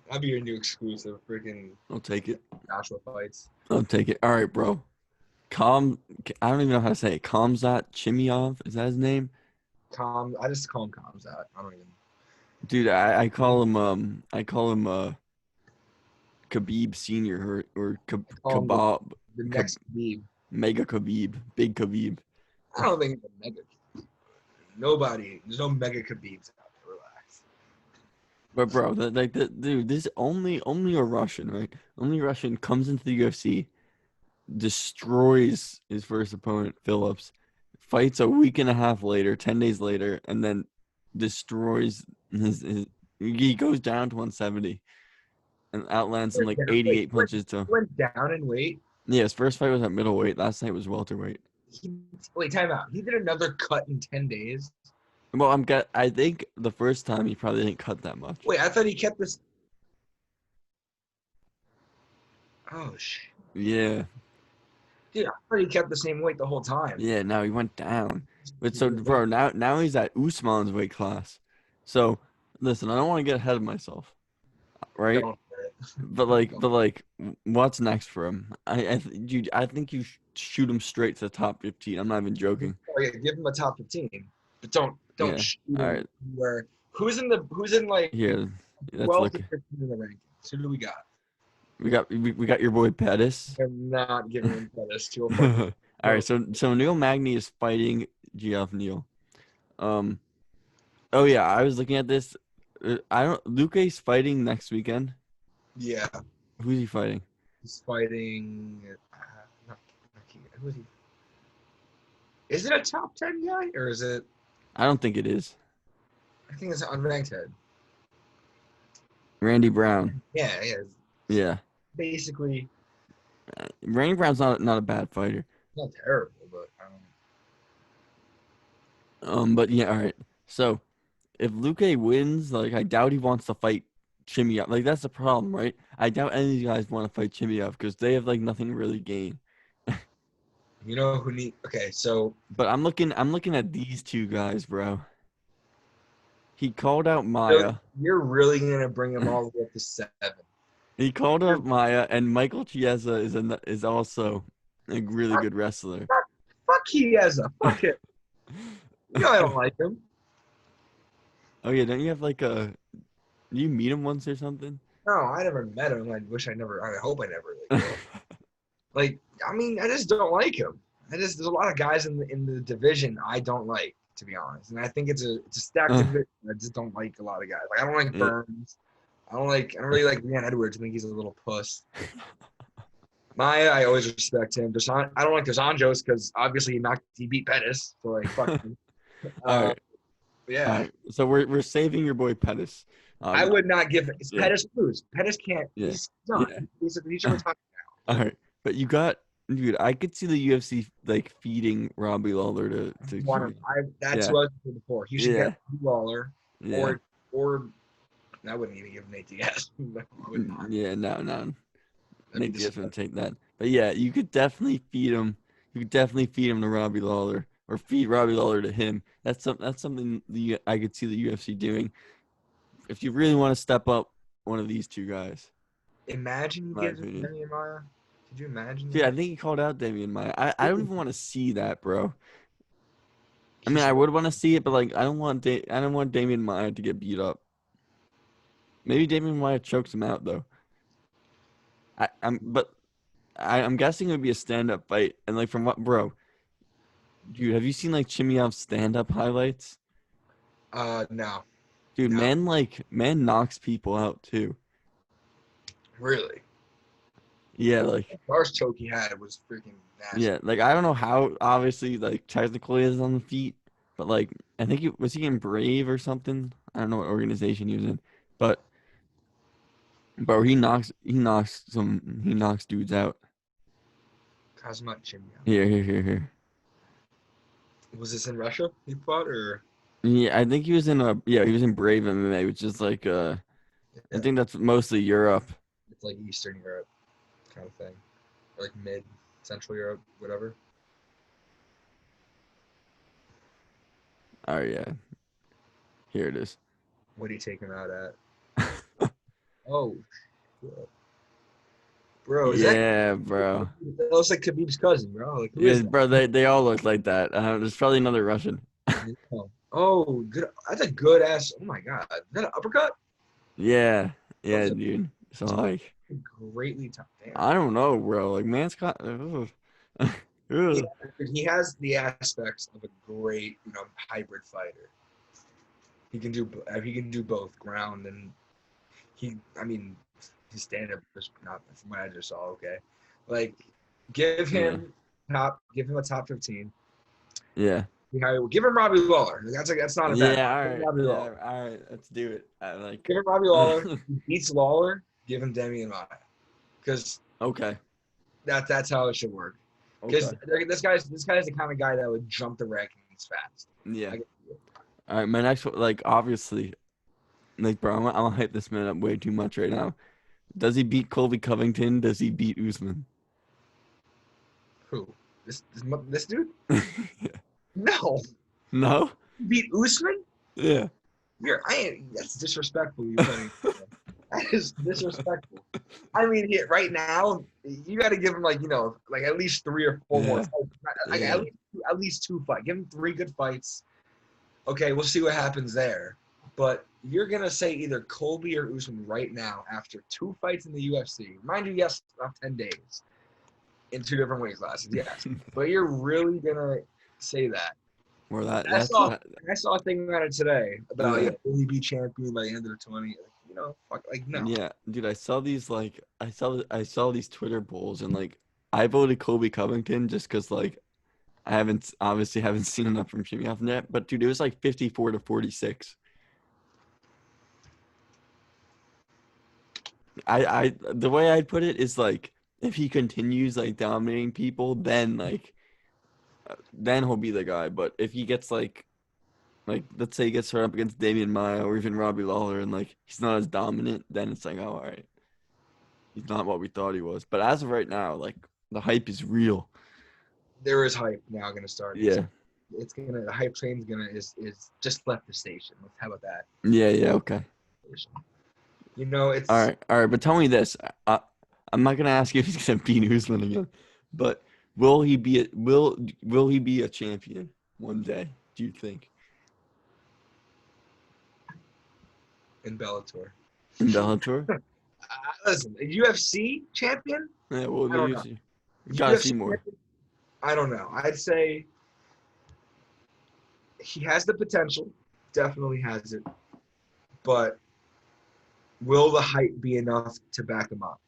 That'll be your new exclusive. Freaking I'll take it. Joshua fights. I'll take it. All right, bro. I don't even know how to say it. Khamzat Chimeav, is that his name? I just call him Khamzat. I don't even. Dude, I call him Khabib Senior or Call him Kebab the next Khabib. Mega Khabib, Big Khabib. I don't think it's a mega. Nobody. There's no mega Khabibs out there. Relax. But bro, dude, this only a Russian, right? Only Russian comes into the UFC, destroys his first opponent, Phillips, fights a week and a half later, 10 days later, and then destroys his he goes down to 170 and outlands him like 88 punches to. Went down in weight. Yeah, his first fight was at middleweight. Last night was welterweight. Wait, time out. He did another cut in 10 days. Well, I think the first time he probably didn't cut that much. Wait, I thought he kept this. Oh shit. Yeah. Dude, I thought he kept the same weight the whole time. Yeah, now he went down. But so, bro, now he's at Usman's weight class. So, listen, I don't want to get ahead of myself, right? But like, what's next for him? I think you shoot him straight to the top 15. I'm not even joking. Oh, yeah, give him a top 15, but don't Yeah. shoot All him right. where. Who's in like Here, let's 12 look. to 15 in the rankings? Who do we got? We got your boy Pettis. I'm not giving him credit to All right, so Neil Magny is fighting Geoff Neal. Oh yeah, I was looking at this. Luke's fighting next weekend. Yeah, Who's he fighting? he's fighting. Who is he? Is it a top 10 guy or is it? I don't think it is. I think it's an unranked head. Randy Brown. Yeah, yeah. Yeah. Basically, Randy Brown's not a bad fighter. not terrible, but But yeah, all right. So if Luke wins, like I doubt he wants to fight Chimeav. Like that's the problem, right? I doubt any of these guys want to fight Chimeav because they have like nothing to really gain. you know who need. Okay, so. But I'm looking at these two guys, bro. He called out Maya. You're really gonna bring him all the way up to 7. He called out Maya, and Michael Chiesa is also a really good wrestler. Fuck Chiesa. Fuck him. You know I don't like him. Oh yeah, don't you have like a? Did you meet him once or something? No, I never met him. I hope I never. Like, I mean, I just don't like him. There's a lot of guys in the division I don't like, to be honest. And I think it's a stacked division. I just don't like a lot of guys. Like, I don't like Burns. I don't really like Leon Edwards. I think he's a little puss. Maya, I always respect him. I don't like Desanjos because obviously he beat Pettis. So like, fuck him. All right. Yeah. All right. So we're saving your boy Pettis. I would not give it. Yeah. Pettis lose. Pettis can't. Yeah. He's done. Yeah. He's retired now. All right, but you got, dude. I could see the UFC like feeding Robbie Lawler to. That's what I was saying before. He should get Lawler, Yeah. or I wouldn't even give him ATS. Yeah, no. Nate Diaz wouldn't take that. But yeah, you could definitely feed him. You could definitely feed him to Robbie Lawler, or feed Robbie Lawler to him. That's something I could see the UFC doing. If you really want to step up one of these two guys. Imagine you give him Damian Maya. Could you imagine? Dude, I think he called out Damian Maya. I don't even want to see that, bro. I mean, I would want to see it, but like, I don't want Damian Maia to get beat up. Maybe Damian Maia chokes him out though. I'm guessing it would be a stand-up fight, and like from what, bro? Dude, have you seen like Chimeav's stand-up highlights? No. Dude, No. man knocks people out too. Really? Yeah, like The first choke he had was freaking nasty. yeah, like I don't know how obviously like technically is on the feet, but like I think he in Brave or something. I don't know what organization he was in, but bro, he knocks dudes out. Khamzat Chimeav. Here. Was this in Russia he fought, or? Yeah, I think he was in Brave MMA, which is like I Yeah, think that's mostly Europe. it's like Eastern Europe kind of thing, or like mid Central Europe, whatever. Oh yeah, here it is. What do you take him out at? Oh, shit. Bro, is that? Yeah, bro. That looks like Khabib's cousin, bro. Like, who Yeah, is bro. They all look like that. There's probably another Russian. that? Oh, good. That's a good ass. Oh my god, is that an uppercut? Yeah, That yeah, was dude. So like, greatly timed. Damn. I don't know, bro. Like, man's got. Ugh. Yeah, Ugh. he has the aspects of a great, hybrid fighter. He can do both ground and I mean, his stand up was not from what I just saw. Okay, like Yeah, give him a top 15. yeah, Give him Robbie Lawler. That's not a bad yeah. fight. All Give him right, Robbie yeah, Lawler. all right. Let's do it. I like. Give him Robbie Lawler. He beats Lawler. Give him Demian Maia, because Okay, that's how it should work. Because okay. this guy's the kind of guy that would jump the rankings fast. Yeah. I can see it. All right, my next one, like obviously, like bro, I'm gonna hype this man up way too much right now. Does he beat Colby Covington? Does he beat Usman? Who? This dude? No. No? Beat Usman? Yeah. That's disrespectful. You putting that is disrespectful. I mean, right now you got to give him like at least 3 or 4 more Yeah. fights. Like Yeah. at least 2 fights. Give him 3 good fights. Okay, we'll see what happens there. But you're gonna say either Colby or Usman right now after 2 fights in the UFC. Mind you, yes, not 10 days in 2 different weight classes. Yes, but you're really gonna say that? Or I that's saw what I saw a thing about it today about yeah. will he be champion by the end of the 20? Fuck, no. Yeah, dude, I saw these Twitter polls and like I voted Colby Covington just because like I haven't seen enough from Chimeav yet, but dude, it was like 54 to 46. The way I'd put it is like if he continues like dominating people, then he'll be the guy. But if he gets like let's say he gets hurt up against Damian Maia or even Robbie Lawler and like he's not as dominant, then it's like, oh, all right, he's not what we thought he was. But as of right now, like the hype is real. There is hype now gonna start. Yeah. The hype train's gonna is just left the station. How about that? Yeah, okay. It's All right, but tell me this. I'm not gonna ask you if he's gonna beat Usman again, but will he be a champion one day? Do you think in Bellator. in Bellator? Listen, a UFC champion? Yeah, well, I don't know. you gotta see UFC more. champion? I don't know. I'd say he has the potential, definitely has it, but will the hype be enough to back him up?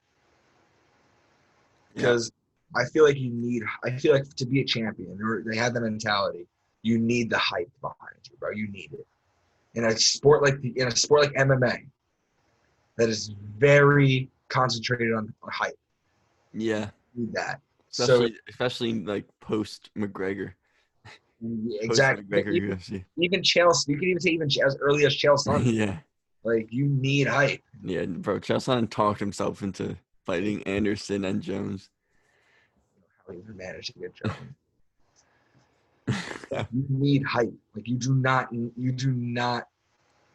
Yeah, Because I feel like to be a champion, or they have the mentality, you need the hype behind you, bro. You need it. In a sport like MMA, that is very concentrated on hype. yeah. You need that. Especially like post McGregor, post Exactly. McGregor UFC. Even Chael, you can even say even as early as Chael Sonnen. Yeah, Like you need hype. yeah, bro. Chelson talked himself into fighting Anderson and Jones. How he even managed to get Jones. You need hype. Like you do not.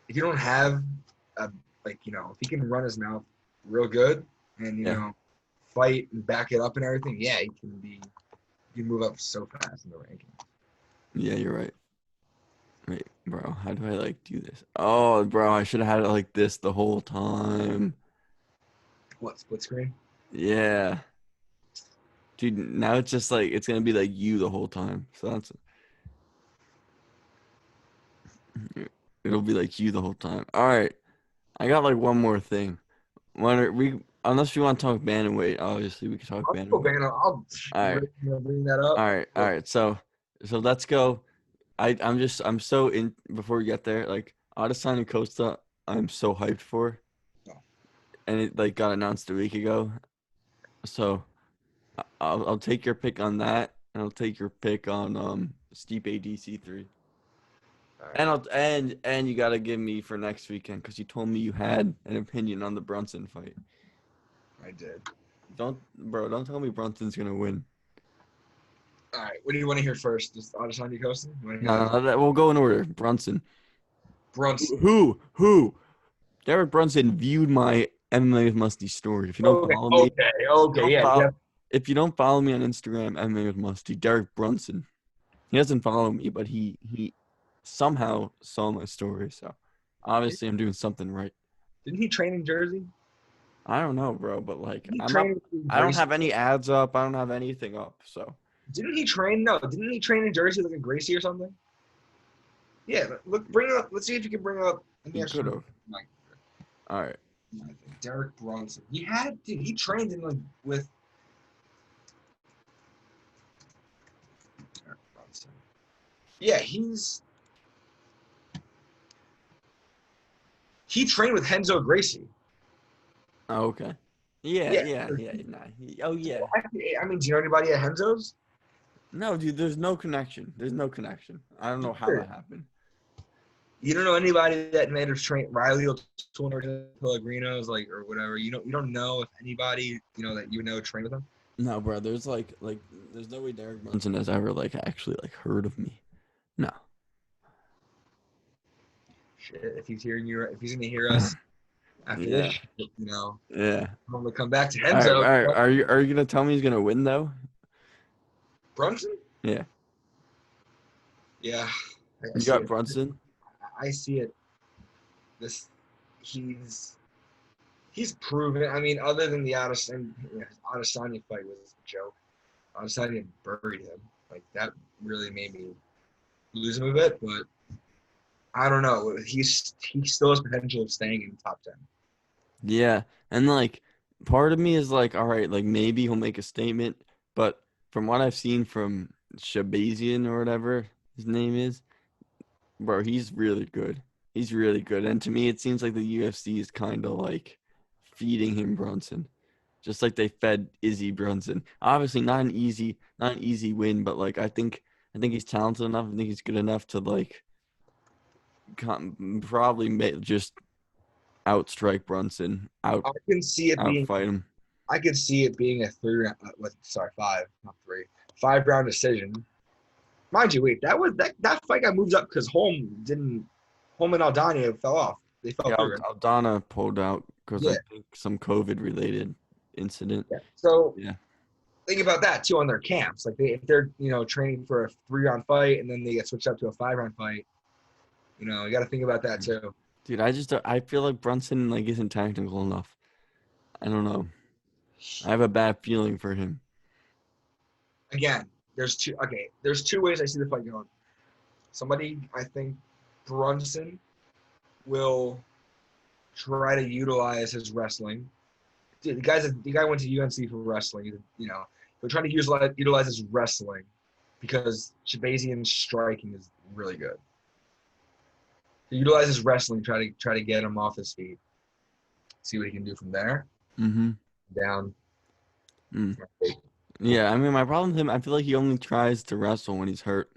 If you don't have if he can run his mouth real good and fight and back it up and everything, yeah, he can move up so fast in the ranking. Yeah, you're right. Wait, bro, how do I like do this? Oh, bro, I should have had it like this the whole time. What, split screen? Yeah. Dude, now it's just like it's gonna be like you the whole time. So that's it'll be like you the whole time. All right. I got like one more thing. We unless you want to talk bantamweight, obviously we can talk I'll go bantamweight. ban. I'll All right. bring that up. All right. So let's go. I'm so in before we get there, like Adesanya Costa, I'm so hyped for. No. And it like got announced a week ago. So I'll take your pick on that, and I'll take your pick on Stipe DC3. All right. And and you gotta give me for next weekend because you told me you had an opinion on the Brunson fight. I did. Don't tell me Brunson's gonna win. All right. What do you want to hear first? Just Adesanya Costa? You want to hear No, that? we'll go in order. Brunson. Brunson. Who? Derek Brunson viewed my MMA with Musty story. If you don't Okay. follow me, Okay. Okay. don't Yeah. Yeah. follow. If you don't follow me on Instagram, MMA with Musty, Derek Brunson. He doesn't follow me, but he somehow saw my story. So obviously, I'm doing something right. Didn't he train in Jersey? I don't know, bro, but like Didn't he I'm up. train in I don't Gracie? have any ads up. I don't have anything up. So Didn't he train? No. Didn't he train in Jersey like in Gracie or something? Yeah. Look. Bring up. Let's see if you can bring up. Let me he could actually. have. All right. Derek Brunson. He had. Dude, he trained in like with. Derek Brunson. Yeah. He trained with Henzo Gracie. Oh, okay. Yeah, Yeah. yeah, yeah. Nah. Oh, yeah. I mean, do you know anybody at Henzo's? No, dude. There's no connection. There's no connection. I don't know how that happened. You don't know anybody that might have trained Riley O'Toole or Pellegrino's, like, or whatever. You don't know if anybody that you know trained with him. No, bro. There's no way Derek Brunson has ever like actually like heard of me. No. Shit, if he's gonna hear us after this, Yeah. Yeah. I'm gonna come back to All right. All Henzo. right. Are you gonna tell me he's gonna win though? Brunson? Yeah. Yeah, I You see got it. Brunson. I see it. This he's proven. I mean, other than the Adesanya fight was a joke. Adesanya buried him. Like that really made me lose him a bit, but I don't know. He still has potential of staying in the top 10. Yeah, and like part of me is like, all right, like maybe he'll make a statement, but from what I've seen from Shabazian or whatever his name is, bro, he's really good. He's really good, and to me, it seems like the UFC is kind of like feeding him Brunson, just like they fed Izzy Brunson. Obviously, not an easy win, but like I think he's talented enough. I think he's good enough to like probably just outstrike Brunson, I can see it being. outfight him. I could see it being a five, not three, 5 round decision. Mind you, wait, that fight got moved up because Holm and Aldana fell off. They fell Yeah, through. Aldana pulled out because Yeah. I think some COVID related incident. Yeah. So Yeah. think about that too on their camps. Like if they're training for a 3 round fight and then they get switched up to a 5 round fight, you got to think about that too. Dude, I feel like Brunson like isn't technical enough. I don't know. I have a bad feeling for him. Again, there's two. Okay, there's 2 ways I see the fight going. I think Brunson will try to utilize his wrestling. Dude, the guy went to UNC for wrestling. He'll try to utilize his wrestling because Shabazian's striking is really good. He utilizes wrestling, try to get him off his feet, see what he can do from there. Mm-hmm. Down. Mm. Yeah, I mean my problem with him, I feel like he only tries to wrestle when he's hurt.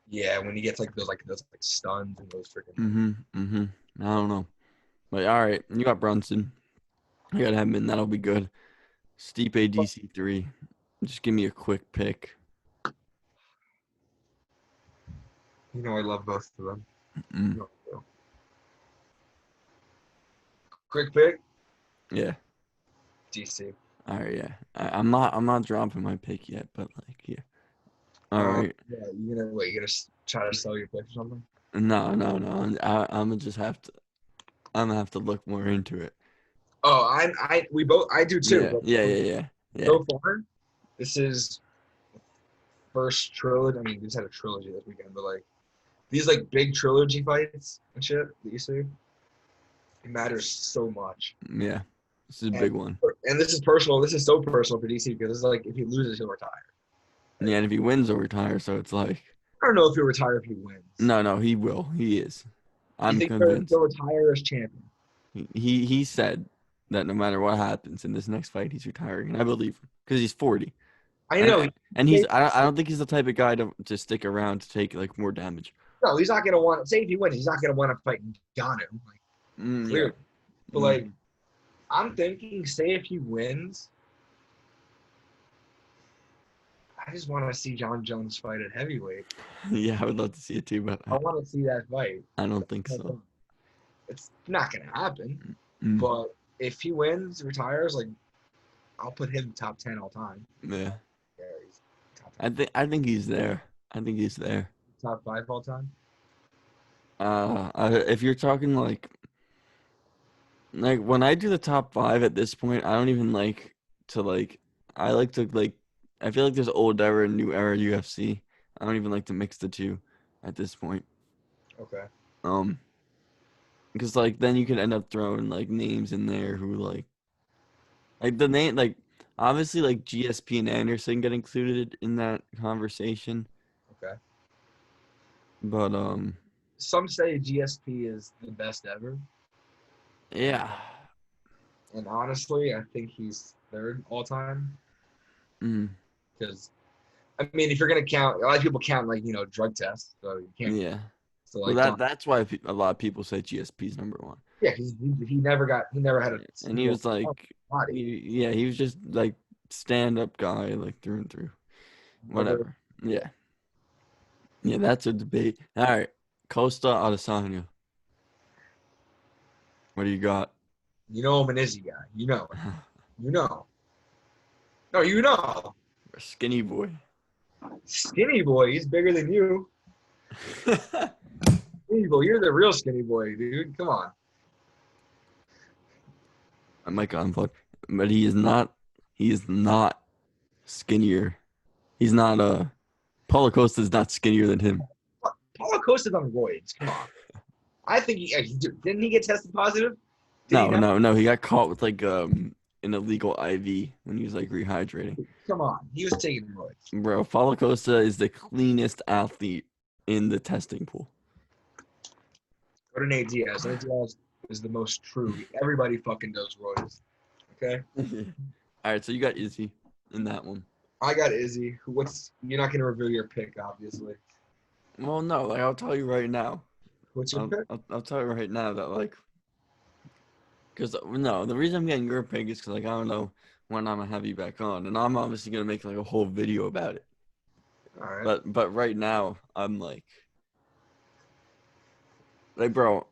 Yeah, when he gets those stuns and those freaking. Mm-hmm. Mm-hmm. I don't know. But all right, you got Brunson. You got him, and that'll be good. Stipe DC3. Just give me a quick pick. I love both of them. Mm. Quick pick. Yeah. DC. All right. Yeah. I'm not dropping my pick yet, but like yeah. All right. Yeah, you're gonna try to sell your pitch or something? No. I'm gonna just have to. I'm gonna have to look more into it. Oh, I do too. Yeah. But Yeah. so far, this is first trilogy. I mean, we just had a trilogy this weekend, but like these like big trilogy fights and shit that you see, it matters so much. Yeah. This is a And big one. and this is personal. This is so personal for DC because it's like if he loses, he'll retire. Yeah, and if he wins, he'll retire. So it's like, I don't know if he'll retire if he wins. no, he will. He is. You I'm think convinced. he'll retire as champion? He said that no matter what happens in this next fight, he's retiring, and I believe him because he's 40, I know. and he's. I don't think he's the type of guy to stick around to take like more damage. No, he's not gonna want. Say if he wins, he's not gonna want to fight Ngannou. Like clearly, Yeah. but like I'm thinking, say if he wins, I just want to see John Jones fight at heavyweight. Yeah, I would love to see it too, but I want to see that fight. I don't think so. It's not gonna happen. Mm. But if he wins, retires, like I'll put him top 10 all time. Yeah. Yeah, he's top 10. I think he's there. I think he's there. Top 5 all time. If you're talking like when I do the top 5 at this point, I don't even like to like. I like to like. I feel like there's old era and new era UFC. I don't even like to mix the two at this point. Okay. Because like then you can end up throwing like names in there who like the name like obviously like GSP and Anderson get included in that conversation. Okay. But some say GSP is the best ever. Yeah. And honestly, I think he's third all time. Because I mean, if you're gonna count, a lot of people count like drug tests, so you can't. Yeah. So like that's why a lot of people say GSP's number 1. Yeah, he never had a. And he was like, body. he was just like stand-up guy like through and through. Whatever. Yeah. Yeah, that's a debate. All right, Costa Adesanya. What do you got? You know I'm an Izzy guy. You know. No, you know. Skinny boy. Skinny boy, he's bigger than you. Skinny boy, you're the real skinny boy, dude. Come on. I might got unplugged, but he is not. He is not skinnier. He's not. Paulo Costa is not skinnier than him. Paulo Costa's on roids. Come on. I think didn't he get tested positive? No. He got caught with like an illegal IV when he was like rehydrating. Come on, he was taking roids. Bro, Paulo Costa is the cleanest athlete in the testing pool. Go to Nate Diaz. Nate Diaz is the most true. Everybody fucking does roids. Okay. All right, so you got Izzy in that one. I got Izzy. You're not gonna reveal your pick, obviously. Well, no, like I'll tell you right now. What's your pick? I'll tell you right now that like, because no, the reason I'm getting your pick is because like I don't know when I'm gonna have you back on, and I'm obviously gonna make like a whole video about it. All right. But right now I'm like bro.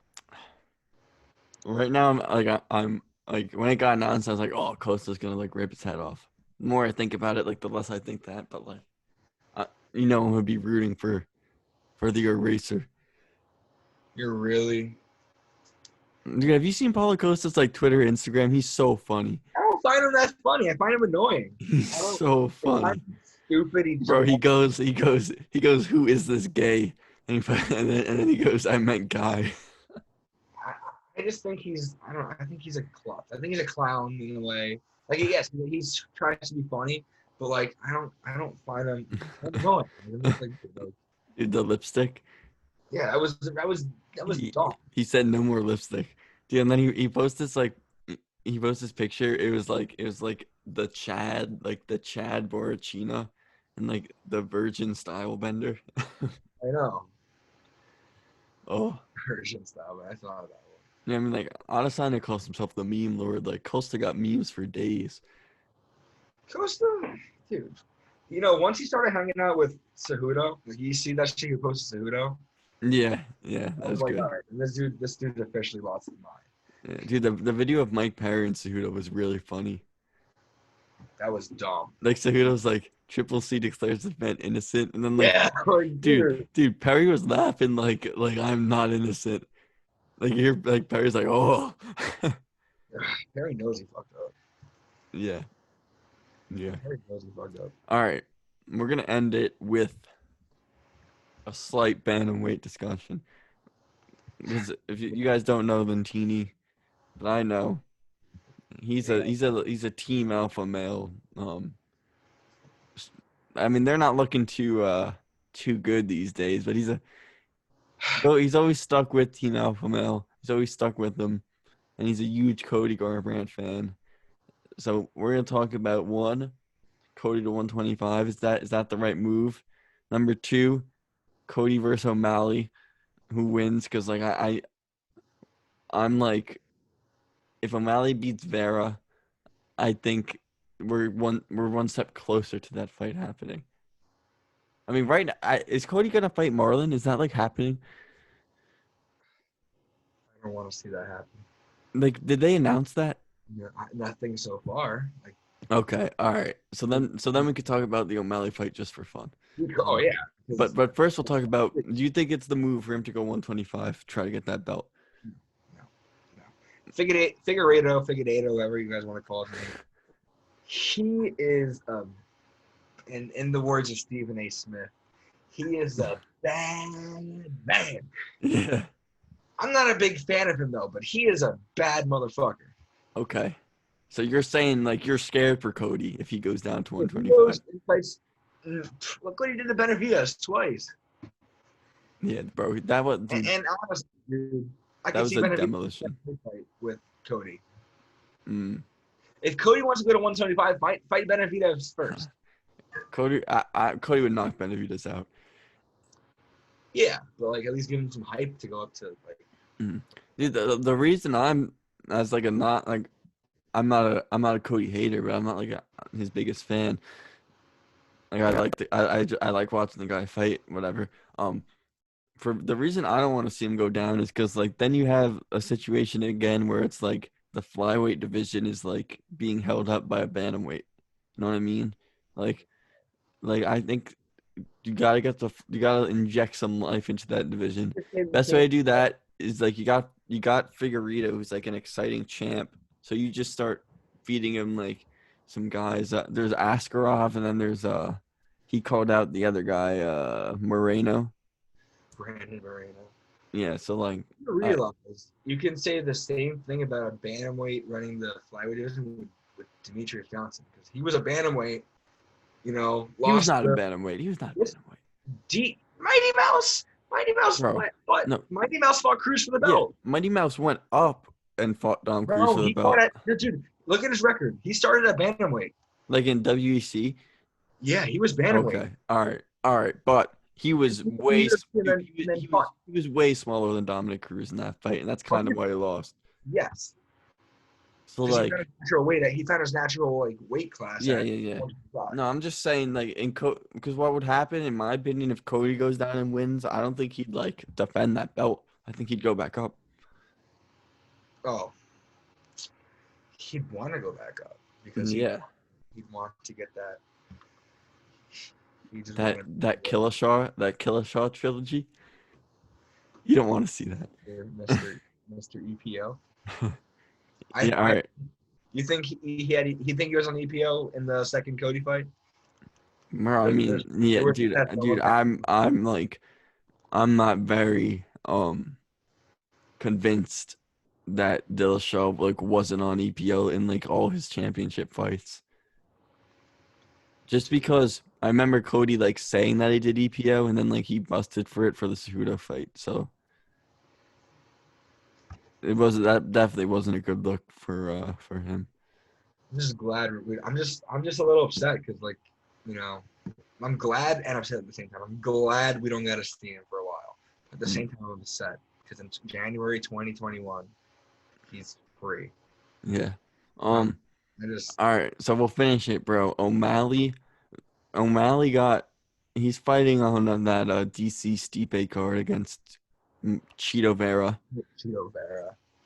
Right now I'm like when it got announced, I was like, oh, Costa's gonna like rip his head off. The more I think about it, like the less I think that. But like, I'm gonna be rooting for the eraser. You're really. Dude, have you seen Paulo Costa's like Twitter, Instagram? He's so funny. I don't find him that funny. I find him annoying. He's so funny. Stupid. Bro, he goes. Who is this gay? And then he goes, I meant guy. I just think I don't know. I think he's a klutz. I think he's a clown in a way. Like yes, he's trying to be funny, but like I don't find him annoying. Dude, the lipstick. Yeah, that was dumb. He said no more lipstick. Dude, and then he posted this like he posted this picture. It was like the Chad Borrachina and like the Virgin style bender. I know. Oh. Virgin style, man. I saw that one. Yeah, I mean like Adesanya calls himself the meme lord. Like Costa got memes for days. Costa, dude. Once he started hanging out with Cejudo, like you see that shit he posted Cejudo. Yeah, that was like, good. all right, this dude officially lost his mind. Yeah, dude, the video of Mike Perry and Cejudo was really funny. That was dumb. Like Cejudo's like Triple C declares the event innocent, and then Yeah, like, dude, Perry was laughing like I'm not innocent. Like you're like Perry's like, oh, Harry knows he fucked up. yeah, yeah. Harry knows he fucked up. All right, we're gonna end it with a slight bantamweight discussion because if you guys don't know Lentini, but I know he's a team alpha male. I mean they're not looking too good these days, but he's always stuck with team alpha male. He's always stuck with them, and he's a huge Cody Garbrandt fan. So we're gonna talk about one, Cody to 125. Is that the right move? Number two, Cody versus O'Malley, who wins? Because like I'm like, if O'Malley beats Vera, I think we're one step closer to that fight happening. I mean, right now, is Cody gonna fight Marlon? Is that like happening? I don't want to see that happen. Like, did they announce that? Yeah, nothing so far. Like, Okay, all right. So then we could talk about the O'Malley fight just for fun. oh yeah. But first we'll talk about. Do you think it's the move for him to go 125, try to get that belt? No, no. Figueiredo, whatever you guys want to call him. He is in the words of Stephen A. Smith, he is a bad man. Yeah. I'm not a big fan of him though, but he is a bad motherfucker. Okay. So you're saying like you're scared for Cody if he goes down to 125? Look what he did to Benavidez twice. Yeah, bro. That was dude, and honestly, dude, I that can was see a Benavidez demolition. fight with Cody. Mm. If Cody wants to go to 175, fight Benavidez first. Cody would knock Benavidez out. Yeah, but like at least give him some hype to go up to like. Dude, the reason I'm as like a not like I'm not a Cody hater, but I'm not like his biggest fan. Like I like watching the guy fight, whatever. For the reason I don't want to see him go down is because like then you have a situation again where it's like the flyweight division is like being held up by a bantamweight. You know what I mean? Like I think you gotta inject some life into that division. Best way to do that is like you got Figueiredo, who's like an exciting champ. So you just start feeding him like some guys. There's Askarov, and then there's he called out the other guy, Moreno. Brandon Moreno. Yeah, so like you realize you can say the same thing about a bantamweight running the flyweight division with Demetrius Johnson because he was a bantamweight. You know, he was not a bantamweight. He was not a bantamweight. Mighty Mouse. Bro, Mighty Mouse fought Cruz for the belt. Yeah, Mighty Mouse went up and fought Dom Cruz for the belt. Dude, look at his record. He started at bantamweight. Like in WEC? Yeah, he was bantamweight. Okay, all right, but he was way he was way smaller than Dominic Cruz in that fight, and that's kind of why he lost. Yes. So like he found his natural like weight class. Yeah. No, I'm just saying like because what would happen in my opinion if Cody goes down and wins, I don't think he'd like defend that belt. I think he'd go back up. Oh. He'd want to go back up because he'd want to get that. That Killishaw trilogy. You don't want to see that. Mr. EPO. All right. You think he was on EPO in the second Cody fight? Bro, I mean, yeah, dude, I'm not very convinced that Dillashaw like wasn't on EPO in like all his championship fights. Just because I remember Cody like saying that he did EPO and then like he busted for it for the Cejudo fight, so that definitely wasn't a good look for him. I'm just glad I'm just a little upset because like I'm glad and upset at the same time. I'm glad we don't get to see him for a while. At the same time, I'm upset because in January 2021, he's free. Yeah. All right. So we'll finish it, bro. O'Malley he's fighting on that DC Stipe card against Chito Vera.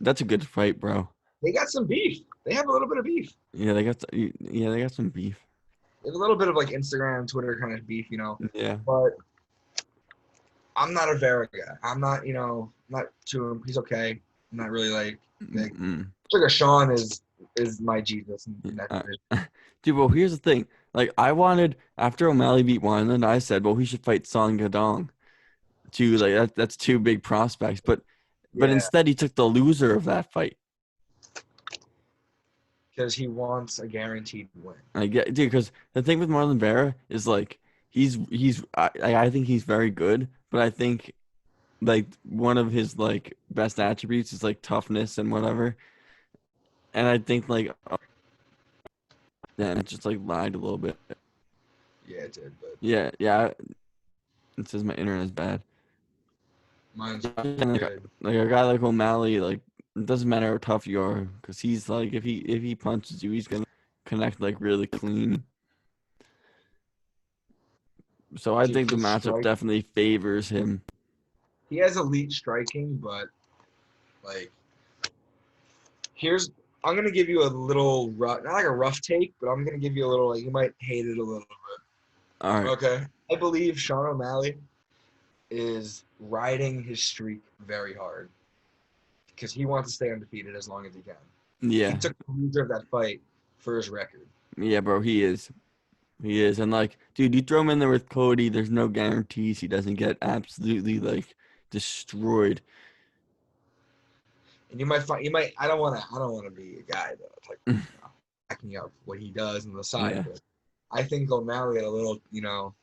That's a good fight, bro. They got some beef. They have a little bit of beef. Yeah, they got some beef. a little bit of like Instagram, Twitter kind of beef, you know. Yeah. But I'm not a Vera guy. I'm not, not too. He's okay. I'm not really like big. Mm-mm. Sugar Sean is my Jesus in that Uh, division. Dude, well, here's the thing. Like, I wanted after O'Malley beat Wineland, I said, well, he should fight Song Gadong. That's two big prospects, but Yeah, instead he took the loser of that fight. because he wants a guaranteed win. I get, dude, because the thing with Marlon Vera is like I think he's very good, but I think like one of his like best attributes is like toughness and whatever. And I think like yeah, it just like lied a little bit. Yeah, it did, but Yeah. It says my internet is bad. mine's And good. like a guy like O'Malley, like it doesn't matter how tough you are, because he's like if he punches you, he's gonna connect like really clean. So I think the His matchup strike, definitely favors him. he has elite striking, but like here's I'm gonna give you a little rough, not like a rough take, but I'm gonna give you a little like you might hate it a little All bit. right. Okay, I believe Sean O'Malley is riding his streak very hard because he wants to stay undefeated as long as he can. He Yeah. took the loser of that fight for his record. Yeah, bro, he is. He is. And like, dude, you throw him in there with Cody, there's no guarantees he doesn't get absolutely like destroyed. And you might I don't wanna be a guy that's like backing up what he does on the side, Yeah. but I think O'Malley had a little,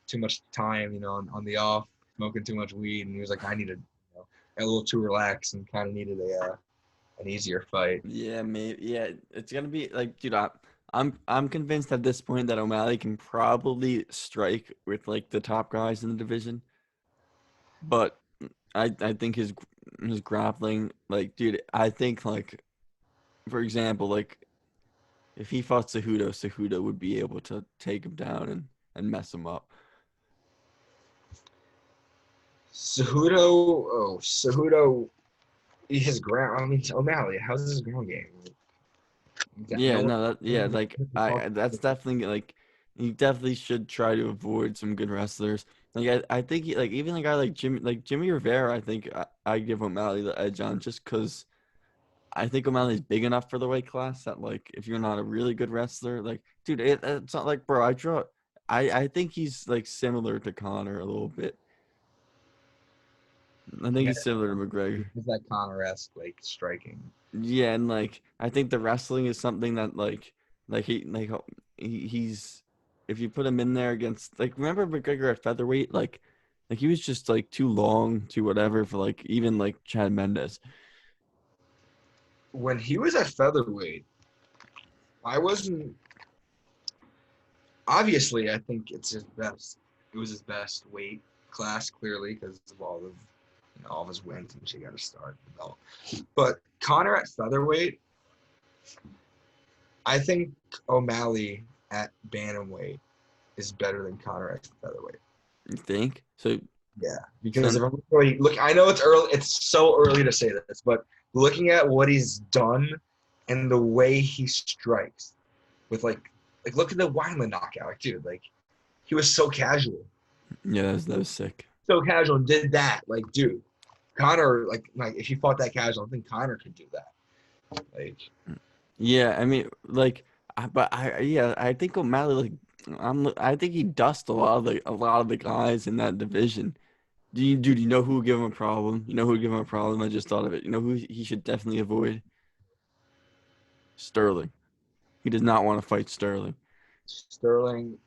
too much time, on the off, smoking too much weed, and he was like, I needed, a little too relaxed and kind of needed an easier fight. Yeah, maybe. Yeah, it's gonna be like, dude, I'm convinced at this point that O'Malley can probably strike with like the top guys in the division. But I think his grappling, like, dude, I think like for example, like if he fought Cejudo would be able to take him down and mess him up. Cejudo, his ground. I mean, O'Malley, how's his ground game? Yeah, No no, one. like that's definitely like he definitely should try to avoid some good wrestlers. Like I think like even a guy like Jimmy Rivera, I think I give O'Malley the edge on just because I think O'Malley's big enough for the weight class that like if you're not a really good wrestler, like dude, it's not like bro. I think he's like similar to Connor a little bit. I think Yeah, he's similar to McGregor. is that Connor-esque like striking? Yeah, and like I think the wrestling is something that like he's if you put him in there against like remember McGregor at featherweight like he was just like too long to whatever for like even like Chad Mendes. When he was at featherweight, I wasn't. Obviously, I think it's his best. It was his best weight class, clearly, because of all of his wins and she got to start the belt. But Connor at featherweight, I think O'Malley at bantamweight is better than Connor at featherweight. You think? So Yeah, so because if I'm really look, I know it's early. It's so early to say this, but looking at what he's done and the way he strikes, with like look at the Wineland knockout, like dude, like he was yeah, that was sick. so casual and did that, like dude, Connor, like if he fought that casual, I think Connor could do that. Like Yeah, I mean like but I think O'Malley like I think he dust a lot of the guys in that division. Do you know who would give him a problem? You know who would give him a problem? I just thought of it. You know who he should definitely avoid? Sterling. He does not want to fight Sterling. Sterling,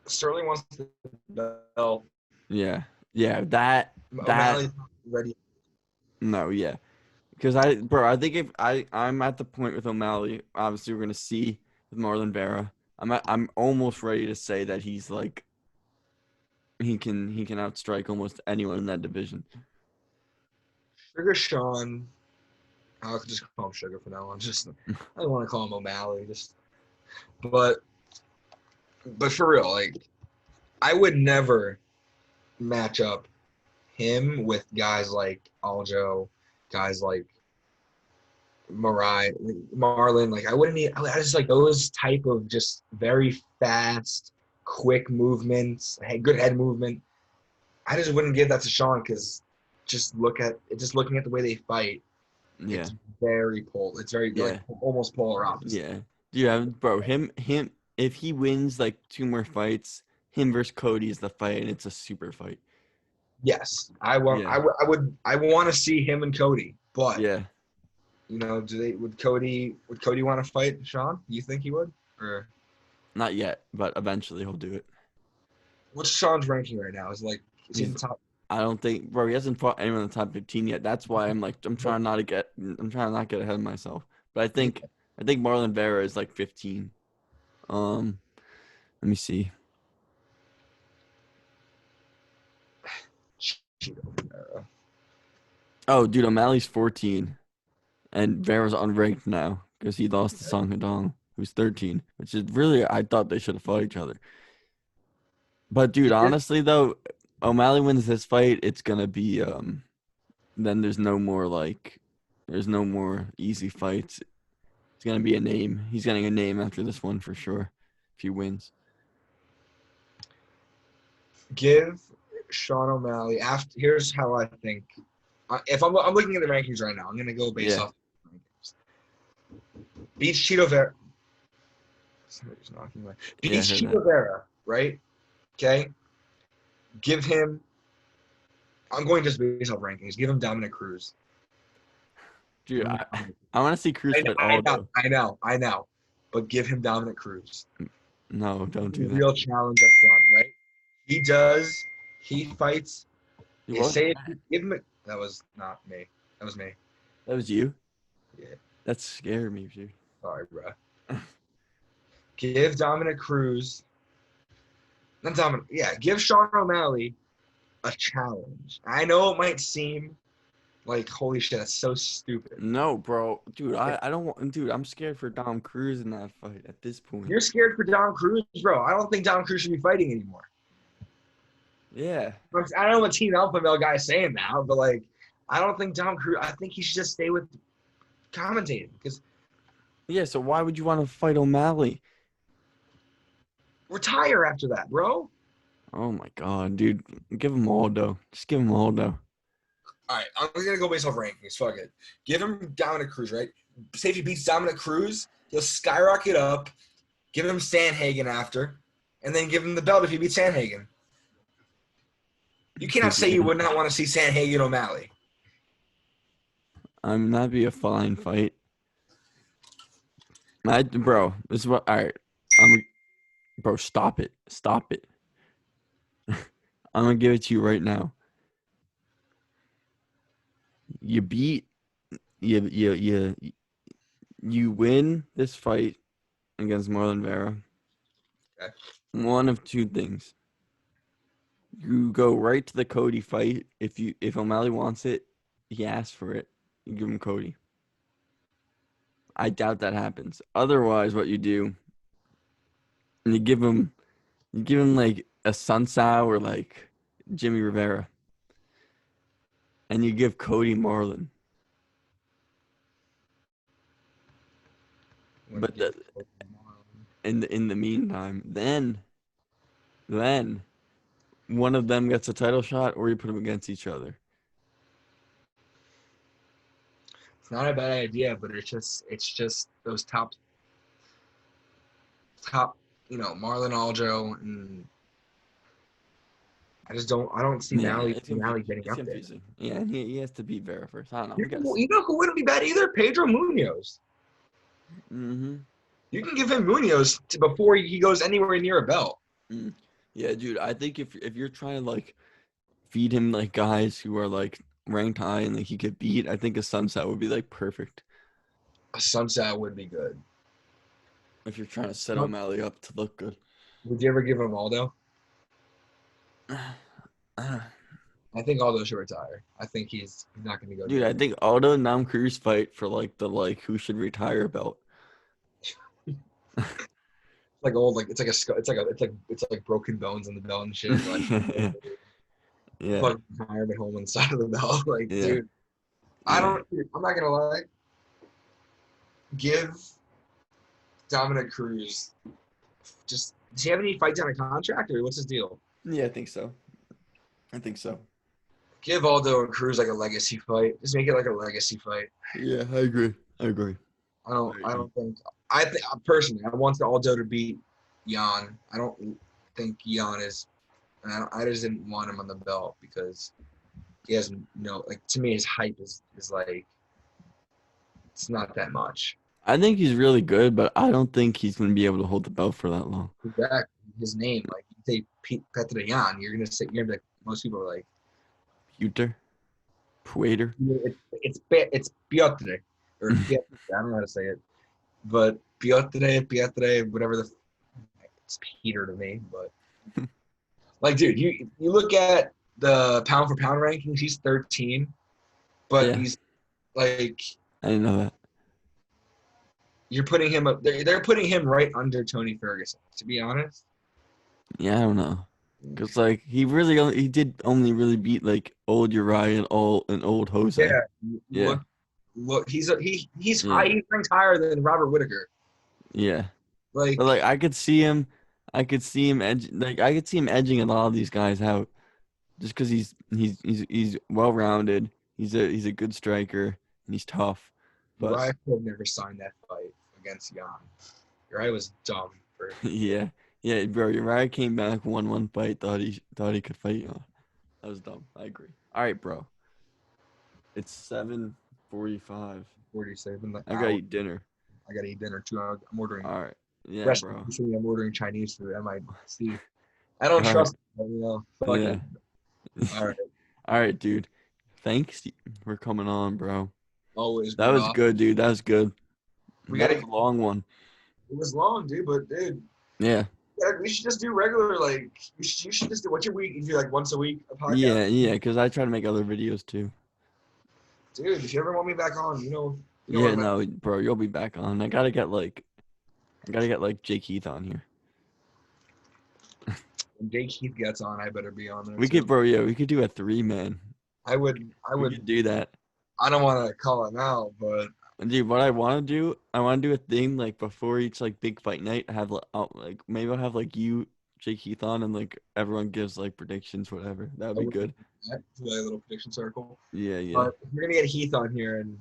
Sterling wants the belt. Yeah. Yeah, that O'Malley's ready. no, yeah. Because I think if I'm at the point with O'Malley, obviously we're gonna see with Marlon Vera. I'm almost ready to say that he's like he can outstrike almost anyone in that division. Sugar Sean, I'll just call him Sugar for now on. I don't want to call him O'Malley. But but for real, like I would never match up him with guys like Aljo, guys like Marlon. Like I wouldn't need. I just like those type of just very fast, quick movements, good head movement. I just wouldn't give that to Sean because just looking at the way they fight, Yeah. it's very Yeah. like almost polar opposite. Yeah. Yeah, bro, him if he wins like 2 more fights, him versus Cody is the fight and it's a super fight. Yes, Yeah. I want to see him and Cody, but Yeah. would Cody want to fight Sean? You think he would? Or Not yet, but eventually he'll do it. what's Sean's ranking right now? Is he in He's the top? I don't think bro, he hasn't fought anyone in the top 15 yet. That's why I'm trying not to get ahead of myself. But I think Marlon Vera is like 15. Um let me see. Oh, dude, O'Malley's 14 and Vera's unranked now because he lost to Song Hadong, who's 13, which is really I thought they should have fought each other. But dude, honestly though, O'Malley wins this fight, it's gonna be then there's no more easy fights. It's gonna be a name. He's getting a name after this one for sure if he wins. Give Sean O'Malley after. Here's how I think. If I'm looking at the rankings right now, I'm gonna go based off rankings. Beats Cheeto Vera. Somebody's knocking away. Beats Cheeto Vera, right? Okay. Give him. I'm going just based off rankings. Give him Dominic Cruz. Dude, I want to see Cruz fight Aldo. I know. But give him Dominic Cruz. No, don't do that. Real challenge up front, right? He does. He fights. Say it. Give him. That was not me. That was me. That was you? Yeah. That scared me, dude. Sorry, bro. Give Dominic Cruz. Not Dominic. Yeah, give Sean O'Malley a challenge. I know it might seem like holy shit, that's so stupid. No, bro, dude, I don't want, dude. I'm scared for Dom Cruz in that fight at this point. You're scared for Dom Cruz, bro. I don't think Dom Cruz should be fighting anymore. Yeah. I don't know what Team Alpha Male guy saying now, but like, I don't think Dom Cruz. I think he should just stay with commentating because. Yeah. So why would you want to fight O'Malley? Retire after that, bro. Oh my god, dude. Give him Aldo. Just give him Aldo. All right, I'm gonna go based off rankings. Fuck it. Give him Dominic Cruz, right? Say if he beats Dominic Cruz, he'll skyrocket up. Give him Sandhagen after, and then give him the belt if he beats Sandhagen. You cannot say you would not want to see Sandhagen O'Malley. I mean, that'd be a fine fight. Bro, this is what. All right, bro, stop it. Stop it. I'm gonna give it to you right now. You win this fight against Marlon Vera. Okay. One of two things. You go right to the Cody fight. If O'Malley wants it, he asks for it. You give him Cody. I doubt that happens. Otherwise, what you do, you give him like a Sunsao or like Jimmy Rivera, and you give Cody Marlon. But in the meantime, then one of them gets a title shot, or you put them against each other. It's not a bad idea, but it's just those top, Marlon Aljo, and I don't see Mally getting up confusing. There. Yeah, and he has to beat Vera first. I don't know. You know who wouldn't be bad either? Pedro Munoz. Mm-hmm. You can give him Munoz before he goes anywhere near a belt. Yeah, dude. I think if you're trying to like feed him like guys who are like ranked high and like he could beat, I think a Sunset would be like perfect. A Sunset would be good. If you're trying to set O'Malley up to look good. Would you ever give him Aldo? I think Aldo should retire. I think he's not going to go. Dude, I think Aldo and Nam Cruz fight for like the who should retire belt. Like old, like it's like broken bones in the belt and shit. Like, yeah. Like retirement home on the side of the belt. Like, dude, I'm not gonna lie. give Dominic Cruz just. Does he have any fights on a contract, or what's his deal? Yeah, I think so. Give Aldo and Cruz like a legacy fight. Just make it like a legacy fight. Yeah, I agree. I don't think. Personally, I want the Aldo to beat Jan. I don't think Jan is. I just didn't want him on the belt because he has to me his hype is like it's not that much. I think he's really good, but I don't think he's going to be able to hold the belt for that long. Exactly. His name, like you say Petr Jan, you're gonna be like, most people are like Pueter. It's Piotr or Piotr, I don't know how to say it, but Piotr, whatever it's Peter to me, but like, dude, you look at the pound for pound rankings, he's 13, but he's like, I didn't know that. You're putting him up. They're putting him right under Tony Ferguson. To be honest. Yeah, I don't know, cause like he did only really beat like old Uriah and old Jose. Yeah. Look, he's high. He's ranked higher than Robert Whittaker. Yeah. Like, but like I could see him edging a lot of these guys out, just because he's well rounded. He's a good striker and he's tough. But Uriah could have never signed that fight against Jan. Uriah was dumb. Yeah, bro. Uriah came back, won one fight, thought he could fight you. That was dumb. I agree. All right, bro. It's 7:45. 47. I gotta eat dinner. I gotta eat dinner too. I'm ordering. All right. Yeah, bro. I'm ordering Chinese food. I don't trust them, Yeah. All right. All right, dude. Thanks for coming on, bro. Always. That was good, dude. That was good. We got a long one. It was long, dude. But dude. Yeah. We should just do regular. Like, you should just do. What's your week? You do like once a week a podcast. Yeah. Because I try to make other videos too. Dude, if you ever want me back on, no, bro, you'll be back on. I gotta get like Jake Heath on here. When Jake Heath gets on, I better be on there. We could do a 3-man. I would do that. I don't want to call it out, but dude, what I want to do a thing like before each like big fight night. Have maybe I'll have like you, Jake Heath on, and like everyone gives like predictions, whatever. That would be good. A little prediction circle. Yeah. But we're gonna get Heath on here, and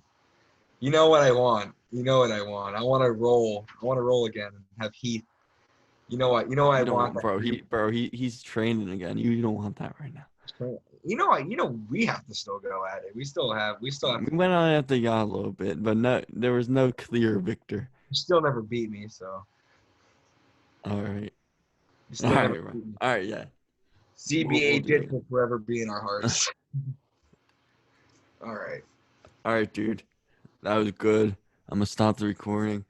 you know what I want. I want to roll. I want to roll again and have Heath. You know what I want, bro. He's training again. You don't want that right now. We have to still go at it. We still have. We went on at the yacht a little bit, but there was no clear victor. You still never beat me, so. All right. All right. Yeah. CBA did will forever be in our hearts. All right, dude. That was good. I'm gonna stop the recording.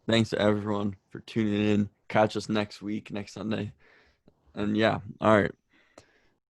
Thanks to everyone for tuning in. Catch us next week, next Sunday. And yeah, all right.